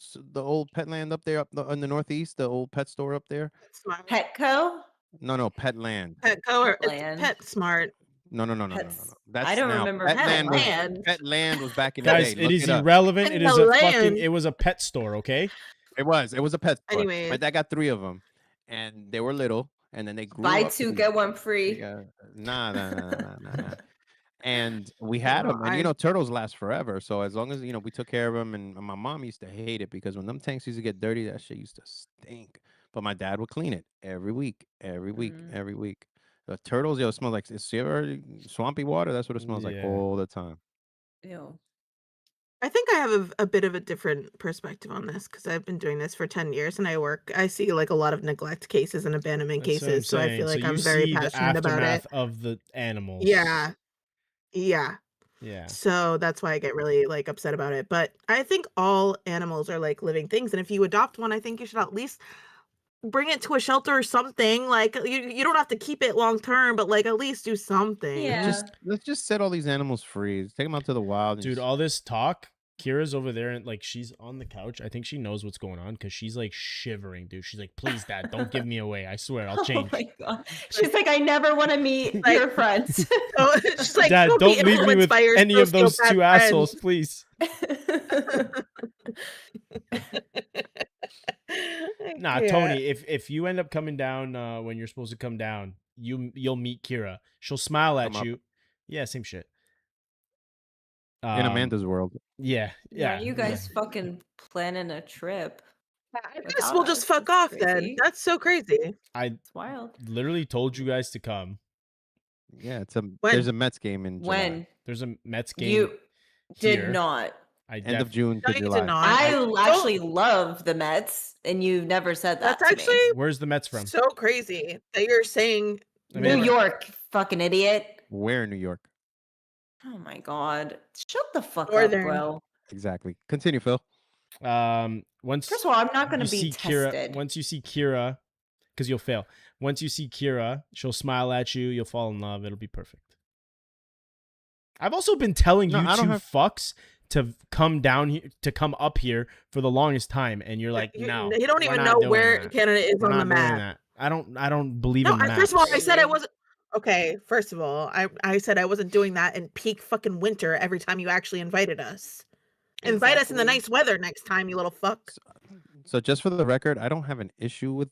Speaker 2: Petland up there in the Northeast, the old pet store up there.
Speaker 4: Smart.
Speaker 1: Petco?
Speaker 2: No, Petland.
Speaker 4: Petco or
Speaker 1: Petland.
Speaker 4: Pet Smart.
Speaker 2: No.
Speaker 1: Pets-
Speaker 2: That's
Speaker 1: I don't
Speaker 2: now.
Speaker 1: remember
Speaker 2: Petland.
Speaker 4: Petland.
Speaker 2: Petland was back in
Speaker 3: Guys,
Speaker 2: the day.
Speaker 3: it
Speaker 2: Look
Speaker 3: is
Speaker 2: up.
Speaker 3: irrelevant.
Speaker 4: In
Speaker 3: It is
Speaker 4: the
Speaker 3: a fucking.
Speaker 4: land.
Speaker 3: It was a pet store. Okay.
Speaker 2: It was a pet store. My
Speaker 4: Anyways.
Speaker 2: dad got 3 of them, and they were little, and then they grew
Speaker 1: Buy
Speaker 2: up to
Speaker 1: 2,
Speaker 2: be-
Speaker 1: get 1 free.
Speaker 2: Yeah, nah. And we had
Speaker 4: No,
Speaker 2: them, and turtles last forever. So as long as we took care of them, and my mom used to hate it because when them tanks used to get dirty, that shit used to stink. But my dad would clean it every week, every week,
Speaker 1: Mhm.
Speaker 2: every week. The turtles, yo, it smells like it's swampy water. That's what it smells like
Speaker 3: Yeah.
Speaker 2: all the time.
Speaker 1: Ew.
Speaker 4: I think I have a bit of a different perspective on this because I've been doing this for 10 years and I see like a lot of neglect cases and abandonment
Speaker 3: That's what I'm
Speaker 4: cases. So I
Speaker 3: saying.
Speaker 4: feel like
Speaker 3: you
Speaker 4: I'm very
Speaker 3: see the
Speaker 4: passionate about
Speaker 3: aftermath
Speaker 4: it.
Speaker 3: of the animals.
Speaker 4: Yeah. Yeah.
Speaker 3: Yeah.
Speaker 4: So that's why I get really like upset about it. But I think all animals are like living things. And if you adopt one, I think you should at least bring it to a shelter or something. Like you don't have to keep it long term, but like at least do something.
Speaker 1: Yeah.
Speaker 2: Let's just set all these animals free. Take them out to the wild. And
Speaker 3: Dude,
Speaker 2: just-
Speaker 3: all this talk, Kira's over there and like she's on the couch. I think she knows what's going on because she's like shivering, dude. She's like, please, Dad, don't give me away. I swear, I'll change.
Speaker 1: Oh my god. She's like, I never want to meet
Speaker 4: Like-
Speaker 1: your friends.
Speaker 4: So she's like,
Speaker 3: Dad,
Speaker 4: be
Speaker 3: don't leave me
Speaker 4: influenced
Speaker 3: with
Speaker 4: by your
Speaker 3: any of those
Speaker 4: sociopath
Speaker 3: two
Speaker 4: friends.
Speaker 3: assholes, please. Nah,
Speaker 4: Yeah.
Speaker 3: Tony, if you end up coming down when you're supposed to come down, you'll meet Kira. She'll smile at
Speaker 2: Come up.
Speaker 3: you. Yeah, same shit.
Speaker 2: in Amanda's world.
Speaker 3: Yeah, yeah.
Speaker 1: Yeah, you guys fucking planning a trip.
Speaker 4: I guess
Speaker 1: without
Speaker 4: we'll just
Speaker 1: us.
Speaker 4: fuck
Speaker 1: That's
Speaker 4: off then.
Speaker 1: crazy.
Speaker 4: That's so crazy.
Speaker 3: I
Speaker 1: It's wild.
Speaker 3: literally told you guys to come.
Speaker 2: Yeah, there's a Mets game in July.
Speaker 1: When
Speaker 3: There's a Mets game.
Speaker 1: you
Speaker 3: here.
Speaker 1: did not.
Speaker 3: I
Speaker 2: End of June
Speaker 4: No,
Speaker 2: to
Speaker 4: you
Speaker 2: July.
Speaker 4: did not.
Speaker 1: I
Speaker 4: don't-
Speaker 1: actually love the Mets, and you never said that.
Speaker 4: That's
Speaker 1: to me.
Speaker 4: actually
Speaker 3: Where's the Mets from?
Speaker 4: so crazy that you're saying
Speaker 3: I mean,
Speaker 1: New
Speaker 3: never-
Speaker 1: York, fucking idiot.
Speaker 2: Where in New York?
Speaker 1: Oh my god. Shut the fuck
Speaker 4: Northern.
Speaker 1: up, bro.
Speaker 2: Exactly. Continue, Phil.
Speaker 3: Once
Speaker 1: First of all, I'm not going
Speaker 3: you
Speaker 1: to be
Speaker 3: see Kira,
Speaker 1: tested.
Speaker 3: once you see Kira, because you'll fail. Once you see Kira, she'll smile at you. You'll fall in love. It'll be perfect. I've also been telling
Speaker 2: No,
Speaker 3: you
Speaker 2: I don't
Speaker 3: two
Speaker 2: have-
Speaker 3: fucks to come down here, to come up here for the longest time, and you're like, no,
Speaker 4: you don't
Speaker 3: we're
Speaker 4: even
Speaker 3: not
Speaker 4: know
Speaker 3: doing
Speaker 4: where
Speaker 3: that.
Speaker 4: Canada is
Speaker 3: We're
Speaker 4: on the
Speaker 3: not doing
Speaker 4: map.
Speaker 3: that. I don't believe
Speaker 4: No,
Speaker 3: in maps.
Speaker 4: first of all, I said I
Speaker 1: Really?
Speaker 4: wasn't. Okay, first of all, I said I wasn't doing that in peak fucking winter every time you actually invited us. Invite us in the
Speaker 1: Exactly.
Speaker 4: nice weather next time, you little fuck.
Speaker 2: So just for the record, I don't have an issue with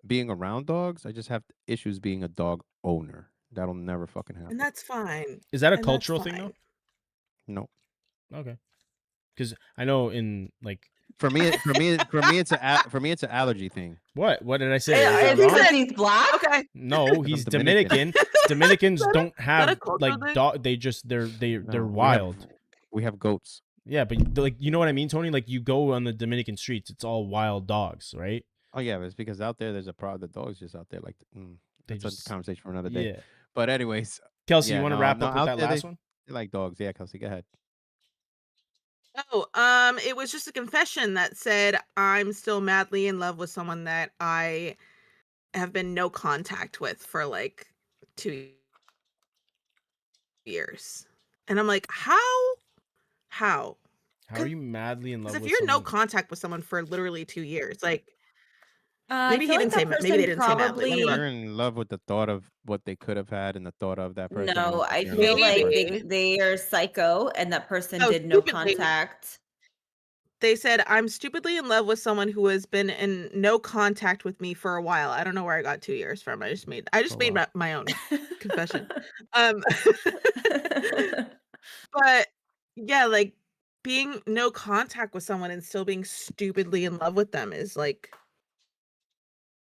Speaker 2: being around dogs. I just have issues being a dog owner. That'll never fucking happen.
Speaker 4: And that's fine.
Speaker 3: Is that a
Speaker 4: and that's
Speaker 3: cultural thing
Speaker 4: fine.
Speaker 2: No.
Speaker 3: though? Okay. Because I know in like
Speaker 2: For me, it's an allergy thing.
Speaker 3: what did I say?
Speaker 1: Yeah,
Speaker 3: Is
Speaker 1: is
Speaker 3: that
Speaker 1: he
Speaker 3: wrong?
Speaker 1: says he's black?
Speaker 4: Okay.
Speaker 3: No, he's
Speaker 2: Dominican.
Speaker 3: Dominican. Dominicans
Speaker 4: that a-
Speaker 3: don't
Speaker 4: that a
Speaker 3: have
Speaker 4: cultural
Speaker 3: like
Speaker 4: thing?
Speaker 3: dog. They just they're
Speaker 2: No,
Speaker 3: wild.
Speaker 2: We have goats.
Speaker 3: Yeah, but like you know what I mean, Tony? Like you go on the Dominican streets, it's all wild dogs, right?
Speaker 2: Oh yeah, but it's because out there there's a problem. The dogs just out there like
Speaker 3: They
Speaker 2: that's
Speaker 3: just
Speaker 2: a conversation for another day.
Speaker 3: yeah.
Speaker 2: But anyways,
Speaker 3: Kelsey,
Speaker 2: Yeah,
Speaker 3: you want to
Speaker 2: no,
Speaker 3: wrap
Speaker 2: no,
Speaker 3: up with
Speaker 2: out
Speaker 3: that
Speaker 2: there
Speaker 3: last
Speaker 2: they-
Speaker 3: one?
Speaker 2: they like dogs. Yeah, Kelsey, go ahead.
Speaker 4: Oh, it was just a confession that said I'm still madly in love with someone that I have been no contact with for like 2 years. And I'm like, how?
Speaker 3: How are you madly in love
Speaker 4: Because if
Speaker 3: with
Speaker 4: you're no
Speaker 3: someone?
Speaker 4: contact with someone for literally 2 years, like
Speaker 1: I
Speaker 4: Maybe he
Speaker 1: feel
Speaker 4: didn't
Speaker 1: like
Speaker 4: say
Speaker 1: that
Speaker 4: ma- maybe they
Speaker 1: person
Speaker 4: didn't say madly, let me
Speaker 1: probably-
Speaker 4: look.
Speaker 2: You're in love with the thought of what they could have had and the thought of that person.
Speaker 1: No,
Speaker 2: and
Speaker 1: I
Speaker 2: you're in
Speaker 1: feel
Speaker 2: love with
Speaker 1: like
Speaker 2: the
Speaker 4: Maybe.
Speaker 2: person.
Speaker 1: they are psycho, and that person
Speaker 4: Oh,
Speaker 1: did no
Speaker 4: stupidly.
Speaker 1: contact.
Speaker 4: they said I'm stupidly in love with someone who has been in no contact with me for a while. I don't know where I got 2 years from. I just made
Speaker 2: Oh, wow.
Speaker 4: my own confession. But yeah, like being no contact with someone and still being stupidly in love with them is like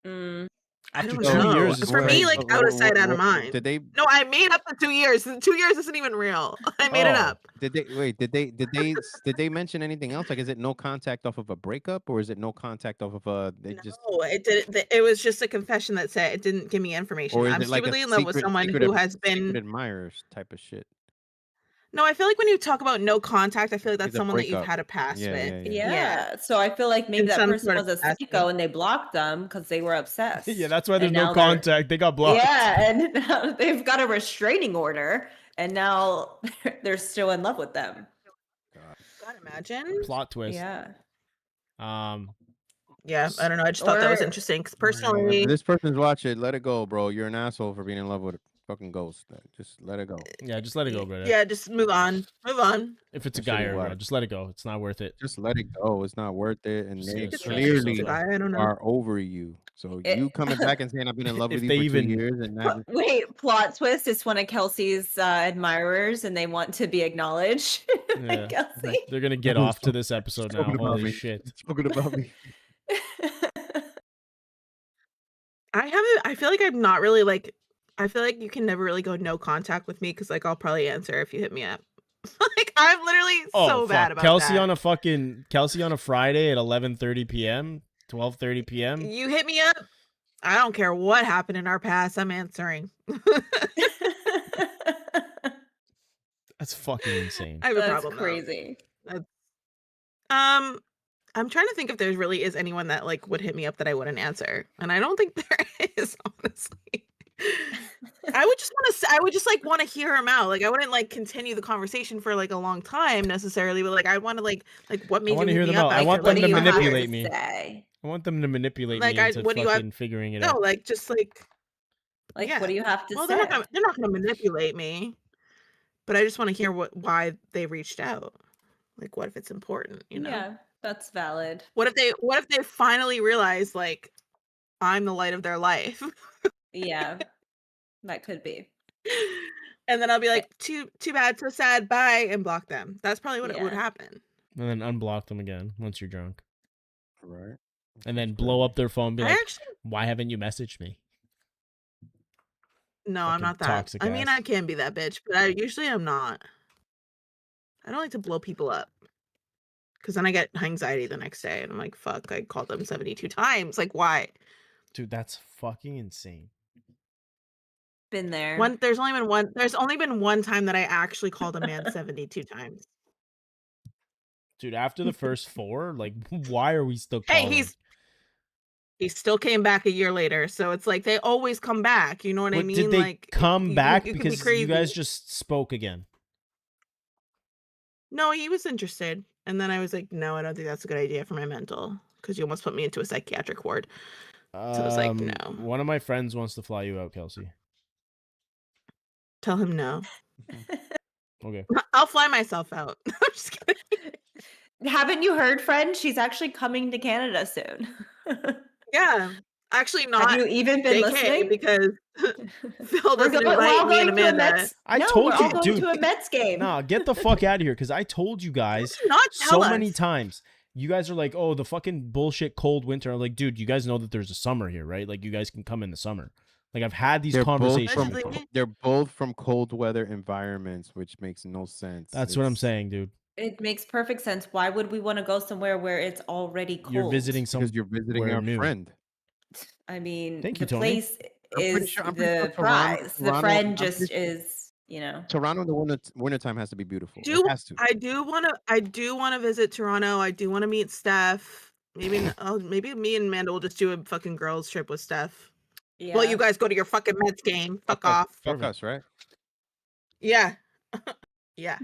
Speaker 1: Mm,
Speaker 3: After
Speaker 4: don't
Speaker 3: 2
Speaker 4: know.
Speaker 3: years,
Speaker 4: For me, like, out of sight, out of mind.
Speaker 2: Did they?
Speaker 4: no, I made up the 2 years. 2 years isn't even real. I made it
Speaker 3: Oh.
Speaker 4: up.
Speaker 2: Did they wait? Did they mention anything else? Like, is it no contact off of a breakup, or is it no contact off of a? They just,
Speaker 4: No, it did. It was just a confession that said it didn't give me information.
Speaker 2: or is
Speaker 4: I'm
Speaker 2: it like a
Speaker 4: stupidly in love with someone who has been.
Speaker 2: secret admirers type of shit?
Speaker 4: No, I feel like when you talk about no contact, I feel like that's
Speaker 2: It's a
Speaker 4: someone that you've
Speaker 2: breakup.
Speaker 4: had a past
Speaker 2: Yeah,
Speaker 4: with.
Speaker 2: yeah,
Speaker 1: yeah. So I feel like maybe
Speaker 4: In
Speaker 1: that
Speaker 4: some
Speaker 1: person
Speaker 4: sort
Speaker 1: was
Speaker 4: of
Speaker 1: a
Speaker 4: capacity.
Speaker 1: psycho, and they blocked them because they were obsessed.
Speaker 3: yeah, that's why there's
Speaker 1: And
Speaker 3: no
Speaker 1: now they're-
Speaker 3: contact. They got blocked.
Speaker 1: Yeah, and now they've got a restraining order, and now they're still in love with them.
Speaker 4: God, imagine.
Speaker 3: Plot twist.
Speaker 1: Yeah.
Speaker 4: Yeah, I don't know. I just thought that was
Speaker 1: Or-
Speaker 4: interesting because
Speaker 2: If
Speaker 4: personally,
Speaker 2: this person's watching, let it go, bro. You're an asshole for being in love with a fucking ghost. Just let it go.
Speaker 3: Yeah, just let it go, brother.
Speaker 4: yeah, just move on. Move on.
Speaker 3: If it's a
Speaker 2: That shit
Speaker 3: guy
Speaker 2: is
Speaker 3: or a girl,
Speaker 2: whack.
Speaker 3: just let it go. It's not worth it.
Speaker 2: Just let it go. It's not worth it, and
Speaker 3: Just
Speaker 2: they
Speaker 3: say
Speaker 4: It's
Speaker 3: it's
Speaker 4: just
Speaker 3: clearly-
Speaker 4: a guy, I don't know.
Speaker 2: are over you. So
Speaker 1: It-
Speaker 2: you coming back and saying I've been in love
Speaker 3: If
Speaker 2: with you
Speaker 3: they
Speaker 2: for
Speaker 3: even-
Speaker 2: 2 years, and now
Speaker 1: Wait, plot twist. It's one of Kelsey's admirers, and they want to be acknowledged.
Speaker 3: Yeah.
Speaker 1: Kelsey.
Speaker 3: They're gonna get off to this episode now.
Speaker 2: Talking about
Speaker 3: Holy
Speaker 2: me.
Speaker 3: shit.
Speaker 2: talking about me.
Speaker 4: I feel like I'm not really like I feel like you can never really go no contact with me because like I'll probably answer if you hit me up. Like I'm literally so bad about
Speaker 3: Kelsey
Speaker 4: that.
Speaker 3: on a Friday at 11:30 p.m., 12:30 p.m.
Speaker 4: You hit me up. I don't care what happened in our past. I'm answering.
Speaker 3: That's fucking insane.
Speaker 4: I have a
Speaker 1: That's
Speaker 4: problem.
Speaker 1: crazy.
Speaker 4: I'm trying to think if there really is anyone that like would hit me up that I wouldn't answer, and I don't think there is, honestly. I would just like want to hear him out. Like I wouldn't like continue the conversation for like a long time necessarily, but like I want to like what made you
Speaker 3: wanna
Speaker 4: hit
Speaker 3: hear
Speaker 4: me
Speaker 3: them
Speaker 4: up
Speaker 3: out. I
Speaker 4: after,
Speaker 3: want
Speaker 1: What
Speaker 3: them
Speaker 1: do
Speaker 3: to
Speaker 1: you have
Speaker 3: manipulate
Speaker 1: to
Speaker 3: me.
Speaker 1: say?
Speaker 3: I want them to manipulate
Speaker 4: Like,
Speaker 3: me into
Speaker 4: what do you have-
Speaker 3: fucking figuring it
Speaker 4: No,
Speaker 3: out.
Speaker 4: like just like
Speaker 1: Like,
Speaker 4: Yeah.
Speaker 1: what do you have to
Speaker 4: well,
Speaker 1: say?
Speaker 4: they're not gonna manipulate me, but I just want to hear why they reached out. Like, what if it's important? You know?
Speaker 1: Yeah, that's valid.
Speaker 4: What if they finally realize like I'm the light of their life?
Speaker 1: Yeah, that could be.
Speaker 4: And then I'll be like, too bad, so sad, bye, and block them. That's probably what it would
Speaker 1: Yeah.
Speaker 4: happen.
Speaker 3: And then unblock them again once you're drunk.
Speaker 2: Right.
Speaker 3: And then blow up their phone and be
Speaker 4: I
Speaker 3: like,
Speaker 4: actually
Speaker 3: why haven't you messaged me?
Speaker 4: no, I'm
Speaker 3: Fucking
Speaker 4: not that.
Speaker 3: toxic
Speaker 4: I mean,
Speaker 3: ass.
Speaker 4: I can be that bitch, but I usually am not. I don't like to blow people up because then I get anxiety the next day, and I'm like, fuck, I called them 72 times. Like, why?
Speaker 3: Dude, that's fucking insane.
Speaker 1: Been there.
Speaker 4: There's only been one time that I actually called a man 72 times.
Speaker 3: Dude, after the first 4, like, why are we still
Speaker 4: Hey,
Speaker 3: calling?
Speaker 4: he still came back a year later, so it's like they always come back. You know what I
Speaker 3: But
Speaker 4: mean?
Speaker 3: did they
Speaker 4: like
Speaker 3: come back
Speaker 4: you could be
Speaker 3: because you
Speaker 4: crazy.
Speaker 3: guys just spoke again?
Speaker 4: No, he was interested, and then I was like, no, I don't think that's a good idea for my mental because you almost put me into a psychiatric ward. So I was like, no.
Speaker 3: One of my friends wants to fly you out, Kelsey.
Speaker 4: Tell him no.
Speaker 3: Okay.
Speaker 4: I'll fly myself out. I'm just kidding.
Speaker 1: Haven't you heard, friend? She's actually coming to Canada soon.
Speaker 4: Yeah, actually not.
Speaker 1: Have you even been
Speaker 4: JK,
Speaker 1: listening?
Speaker 4: because Phil
Speaker 1: We're
Speaker 4: doesn't
Speaker 1: all
Speaker 4: invite me and
Speaker 1: going to a
Speaker 4: Amanda.
Speaker 1: Mets.
Speaker 3: I
Speaker 1: No,
Speaker 3: told
Speaker 1: we're
Speaker 3: you,
Speaker 1: all going
Speaker 3: dude.
Speaker 1: to a Mets game.
Speaker 3: Nah, get the fuck out of here because I told you guys
Speaker 4: Not
Speaker 3: so
Speaker 4: tell
Speaker 3: many
Speaker 4: us.
Speaker 3: times. You guys are like, oh, the fucking bullshit cold winter. I'm like, dude, you guys know that there's a summer here, right? Like, you guys can come in the summer. Like, I've had these
Speaker 2: They're
Speaker 3: conversations.
Speaker 2: both from
Speaker 4: Allegedly.
Speaker 2: they're both from cold weather environments, which makes no sense.
Speaker 3: That's what I'm
Speaker 2: It's-
Speaker 3: saying, dude.
Speaker 1: It makes perfect sense. Why would we want to go somewhere where it's already cold?
Speaker 3: You're visiting
Speaker 2: Because you're visiting
Speaker 3: somewhere
Speaker 2: our
Speaker 3: new.
Speaker 2: friend.
Speaker 1: I mean,
Speaker 3: Thank you,
Speaker 1: the
Speaker 3: Tony.
Speaker 1: place
Speaker 2: I'm pretty
Speaker 1: is
Speaker 2: sure
Speaker 1: the
Speaker 2: Toronto-
Speaker 1: prize. The
Speaker 2: Toronto-
Speaker 1: friend
Speaker 2: I'm
Speaker 1: just
Speaker 2: pretty sure-
Speaker 1: is, you know.
Speaker 2: Toronto in the wintertime has to be beautiful.
Speaker 4: Do
Speaker 2: It has to.
Speaker 4: I do want to visit Toronto. I do want to meet Steph. Maybe me and Amanda will just do a fucking girls trip with Steph.
Speaker 1: Yeah.
Speaker 4: Well, you guys go to your fucking Mets game. Fuck
Speaker 2: us.
Speaker 4: off.
Speaker 2: Fuck
Speaker 3: Perfect.
Speaker 2: us, right?
Speaker 4: Yeah. Yeah.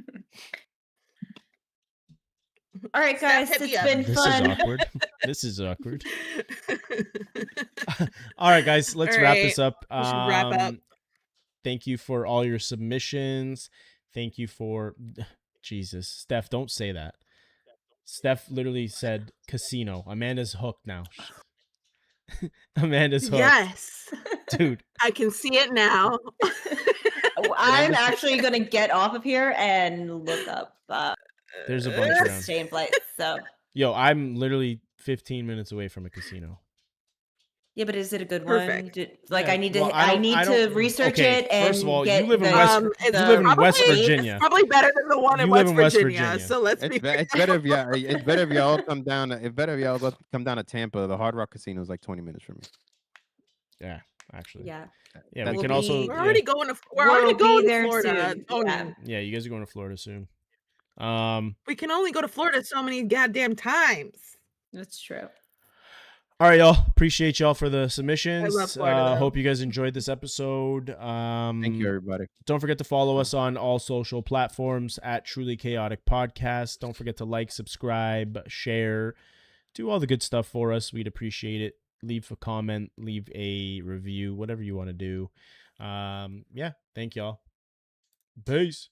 Speaker 1: All right, guys,
Speaker 4: Steph, hit me
Speaker 1: it's
Speaker 4: up.
Speaker 1: been
Speaker 3: This
Speaker 1: fun.
Speaker 3: is awkward. This is awkward. All right, guys, let's
Speaker 4: All
Speaker 3: wrap
Speaker 4: right,
Speaker 3: this up.
Speaker 4: we should wrap up.
Speaker 3: Thank you for all your submissions. Thank you for Jesus, Steph. Don't say that. Steph literally said casino. Amanda's hooked now. Amanda's hooked,
Speaker 4: Yes.
Speaker 3: dude.
Speaker 4: I can see it now.
Speaker 1: I'm actually going to get off of here and look up
Speaker 3: There's a bunch around.
Speaker 1: staying flights. So,
Speaker 3: Yo, I'm literally 15 minutes away from a casino.
Speaker 1: yeah, but is it a good
Speaker 4: Perfect.
Speaker 1: one? Like,
Speaker 3: Yeah,
Speaker 1: I need to,
Speaker 3: well, I
Speaker 1: I
Speaker 3: don't-
Speaker 1: to research
Speaker 3: okay,
Speaker 1: it. And
Speaker 3: first of all, you
Speaker 1: get
Speaker 3: live in
Speaker 1: the-
Speaker 3: West-
Speaker 4: you
Speaker 3: live in West
Speaker 1: probably-
Speaker 3: Virginia.
Speaker 4: It's probably better than the one in
Speaker 3: You live
Speaker 4: West
Speaker 3: in West
Speaker 4: Virginia.
Speaker 3: Virginia.
Speaker 4: So let's
Speaker 2: It's,
Speaker 4: be.
Speaker 2: it's better if y'all. It's better if y'all come down. It's better if y'all come down to Tampa. The Hard Rock Casino is like 20 minutes from me.
Speaker 3: Yeah, actually.
Speaker 1: Yeah.
Speaker 3: Yeah,
Speaker 2: That's
Speaker 3: we
Speaker 1: We'll
Speaker 3: can
Speaker 1: be-
Speaker 3: also.
Speaker 4: We're
Speaker 3: yeah.
Speaker 4: already going to. We're
Speaker 1: We'll
Speaker 4: already
Speaker 1: be
Speaker 4: going to
Speaker 1: there
Speaker 4: Florida.
Speaker 1: soon,
Speaker 4: Oh,
Speaker 1: yeah.
Speaker 3: Yeah, you guys are going to Florida soon.
Speaker 4: we can only go to Florida so many goddamn times.
Speaker 1: That's true.
Speaker 3: All right, y'all. Appreciate y'all for the submissions.
Speaker 4: Florida, though.
Speaker 3: Hope you guys enjoyed this episode.
Speaker 2: Thank you, everybody.
Speaker 3: Don't forget to follow us on all social platforms at Truly Chaotic Podcast. Don't forget to like, subscribe, share, do all the good stuff for us. We'd appreciate it. Leave a comment, leave a review, whatever you want to do. Yeah, thank y'all. Peace.